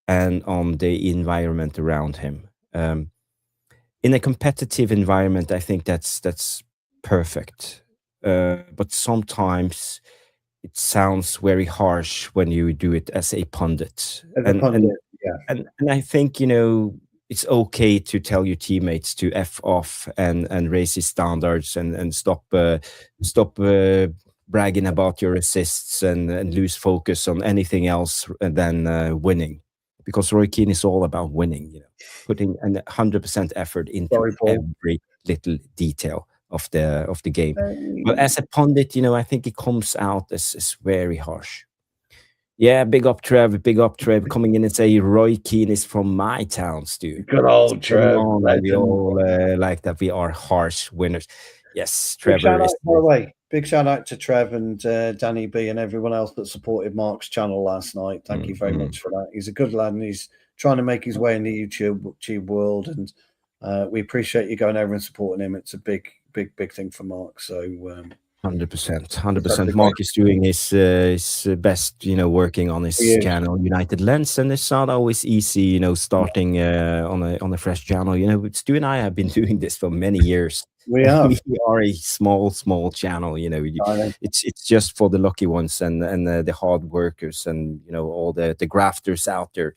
and on the environment around him. In a competitive environment, I think that's perfect. But sometimes it sounds very harsh when you do it as a pundit. As a pundit, yeah. And I think, it's okay to tell your teammates to F off and raise his standards and stop bragging about your assists and lose focus on anything else than winning. Because Roy Keane is all about winning, putting 100% effort into Sorry, Paul. every little detail of the game. But as a pundit, I think it comes out as very harsh. Yeah, big up Trev coming in and say Roy Keane is from my town, Stu. Good old Trev. We all like that we are harsh winners. Yes, Big Trevor shout is. out, by the way. Big shout out to Trev and Danny B and everyone else that supported Mark's channel last night. Thank you very much for that. He's a good lad and he's trying to make his way in the YouTube world, and we appreciate you going over and supporting him. It's a big thing for Mark. So 100%. Mark is doing his best, working on his channel, United Lens, and it's not always easy, starting on a fresh channel. Stu and I have been doing this for many years. We are a small channel. It's just for the lucky ones and the hard workers and all the grafters out there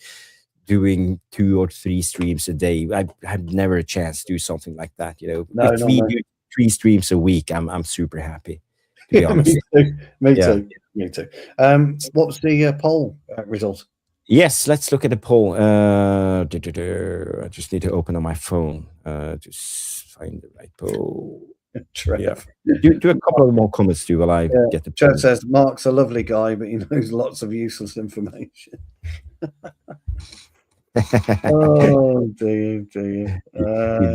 doing 2 or 3 streams a day. I've never a chance to do something like that. If we do 3 streams a week, I'm super happy, to be honest. Me too. What was the poll result? Yes, let's look at the poll. I just need to open on my phone to find the right poll. Yeah. Do a couple of more comments, while I get the poll. Joe says Mark's a lovely guy, but he knows lots of useless information. Oh, dear. You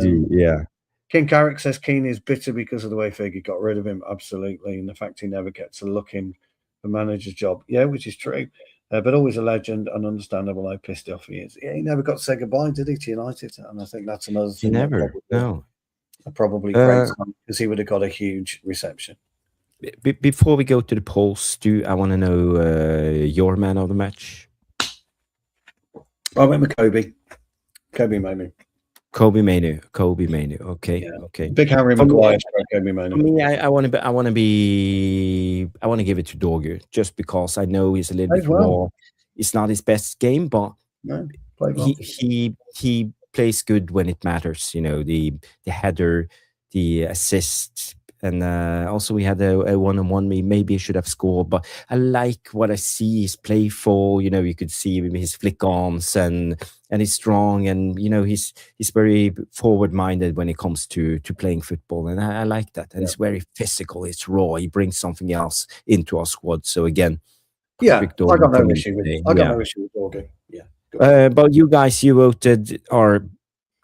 do, yeah. King Carrick says Keane is bitter because of the way Fergie got rid of him. Absolutely. And the fact he never gets a look in the manager's job. Yeah, which is true. But always a legend and understandable how pissed off he is. Yeah, he never got to say goodbye, did he, to United? And I think that's another thing. He never, no. Probably great, because he would have got a huge reception. Before we go to the polls, Stu, I want to know your man of the match. I went with Kobe. Kobe Manu. Okay. Yeah. Okay. Big Harry Maguire. Kobe Manu. For me, I want to give it to Dorgu, just because I know he's a little bit more. It's not his best game, but he plays good when it matters. The header, the assist, and also we had a 1-on-1. Maybe he should have scored, but I like what I see. He's playful. You could see his flick-ons and he's strong, and he's very forward-minded when it comes to playing football, and I like that. And it's very physical. It's raw. He brings something else into our squad. So again, I got no issue with Dorgu. Yeah. But you guys, you voted our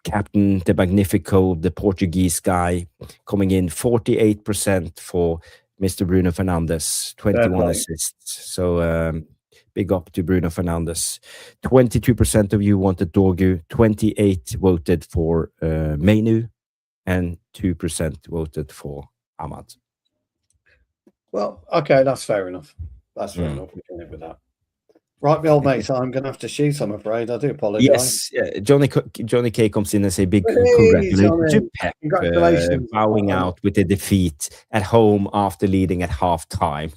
captain, the Magnifico, the Portuguese guy, coming in 48% for Mr. Bruno Fernandes, 21 assists. So big up to Bruno Fernandes. 22% of you wanted Dorgu, 28 voted for Manu, and 2% voted for Ahmad. Well, okay, that's fair enough. We can live with that. Right, my old mates, I'm going to have to shoot, I'm afraid. I do apologise. Yes, Johnny K comes in and say big congratulations to Pep. Congratulations. Bowing out with a defeat at home after leading at half-time.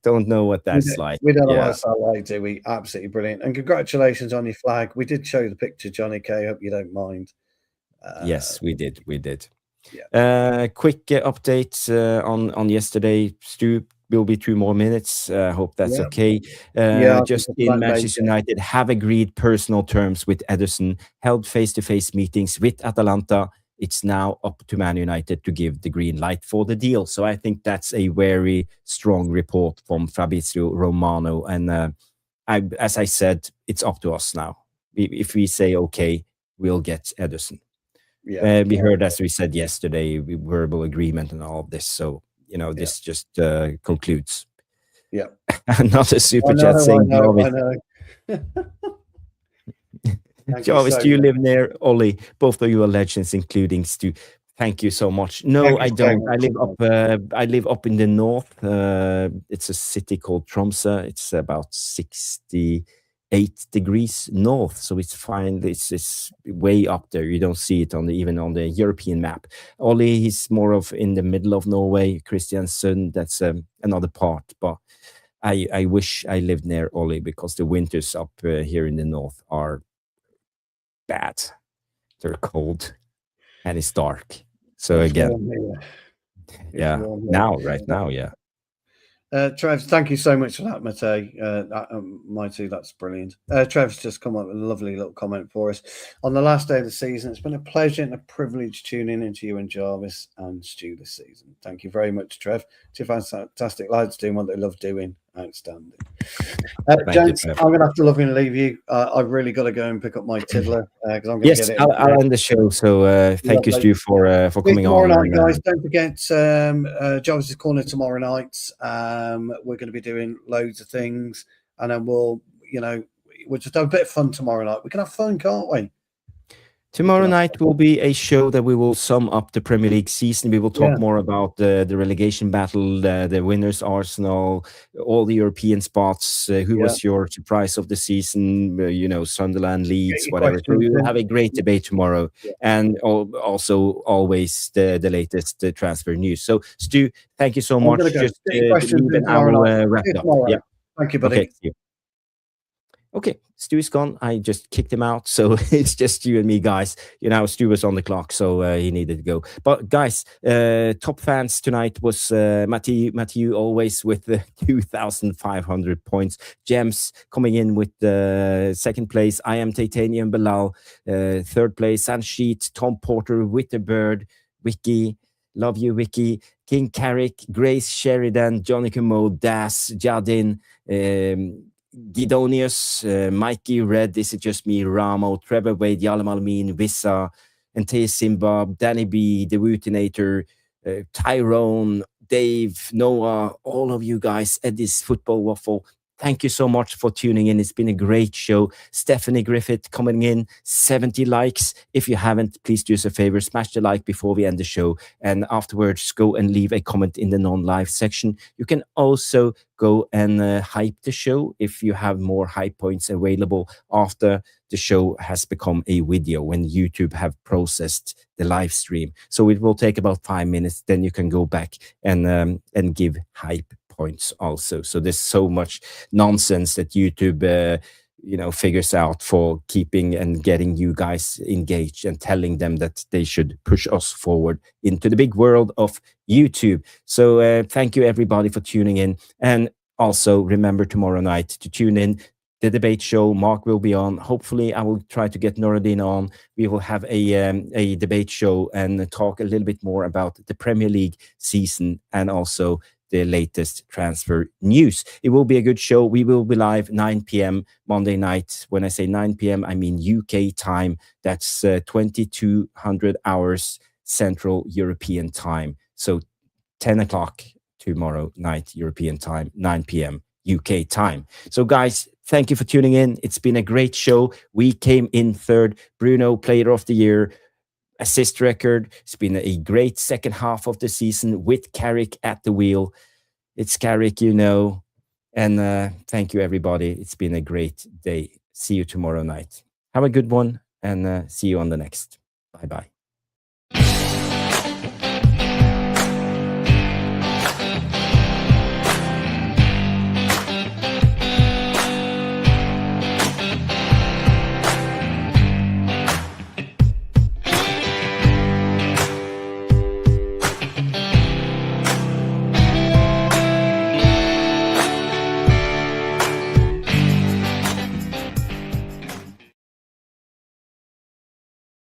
Don't know what that's like. We don't know what that's like, do we? Absolutely brilliant. And congratulations on your flag. We did show the picture, Johnny K. Hope you don't mind. Yes, we did. Yeah. Quick update on yesterday. Stu, will be 2 more minutes. Hope that's okay. Just in Manchester United have agreed personal terms with Ederson, held face-to-face meetings with Atalanta. It's now up to Man United to give the green light for the deal. So I think that's a very strong report from Fabrizio Romano. And as I said, it's up to us now. If we say okay, we'll get Ederson. Yeah. We heard, as we said yesterday, verbal agreement and all of this. So this just concludes. Yeah. Not a super chat saying, I know. Jarvis, do you live near Ollie? Both of you are legends, including Stu. Thank you so much. No, I don't. I live up in the north. It's a city called Tromsø. It's about 68 degrees north, so it's fine. It's way up there. You don't see it even on the European map. Ollie, he's more of in the middle of Norway. Kristiansund, that's another part. But I wish I lived near Ollie, because the winters up here in the north are bad. They're cold and it's dark. So It's again, right now, yeah. Trev, thank you so much for that, Mighty. That's brilliant. Trev's just come up with a lovely little comment for us. On the last day of the season, it's been a pleasure and a privilege tuning into you and Jarvis and Stu this season. Thank you very much, Trev. Two fantastic lads doing what they love doing. Outstanding. James, I'm going to have to love you and leave you. I've really got to go and pick up my tiddler because I'm going to get it. I'll end the show. So thank you, Stu, for coming on. Tomorrow night, guys. Don't forget Jarvis's Corner tomorrow night. We're going to be doing loads of things, and then we'll just have a bit of fun tomorrow night. We can have fun, can't we? Tomorrow night will be a show that we will sum up the Premier League season. We will talk more about the relegation battle, the winners, Arsenal, all the European spots. Who was your surprise of the season? Sunderland, Leeds, whatever. So we will have a great debate tomorrow, and also always the latest transfer news. So, Stu, thank you so much. Just leave an hour wrapped up. Yeah. Thank you, buddy. Okay, Stu is gone. I just kicked him out, so it's just you and me, guys. Stu was on the clock, so he needed to go. But guys, top fans tonight was Matthew, always with the 2,500 points. Gems coming in with the second place. I am Titanium Bilal, third place. Sansheet, Tom Porter, Witterbird, Vicky. Love you, Vicky. King Carrick, Grace Sheridan, Johnny Kumo, Das, Jadin, Gidonius, Mikey Red, Is It Just Me, Ramo, Trevor Wade, Yalam Almin, Vissa, Ante Simbab, Danny B, The Rootinator, Tyrone, Dave, Noah, all of you guys at this Football Waffle. Thank you so much for tuning in. It's been a great show. Stephanie Griffith coming in, 70 likes. If you haven't, please do us a favor, smash the like before we end the show. And afterwards, go and leave a comment in the non-live section. You can also go and hype the show if you have more hype points available after the show has become a video, when YouTube have processed the live stream. So it will take about 5 minutes. Then you can go back and give hype points also. So there's so much nonsense that YouTube figures out for keeping and getting you guys engaged and telling them that they should push us forward into the big world of YouTube. So thank you everybody for tuning in, and also remember tomorrow night to tune in the debate show. Mark will be on. Hopefully I will try to get Nuruddin on. We will have a debate show and talk a little bit more about the Premier League season and also the latest transfer news. It will be a good show. We will be live 9 p.m. Monday night. When I say 9 p.m., I mean UK time. That's 2200 hours Central European time. So 10 o'clock tomorrow night European time, 9 p.m. UK time. So guys, thank you for tuning in. It's been a great show. We came in third. Bruno, Player of the Year, assist record. It's been a great second half of the season with Carrick at the wheel. It's Carrick, and thank you everybody. It's been a great day. See you tomorrow night. Have a good one, and see you on the next. Bye-bye.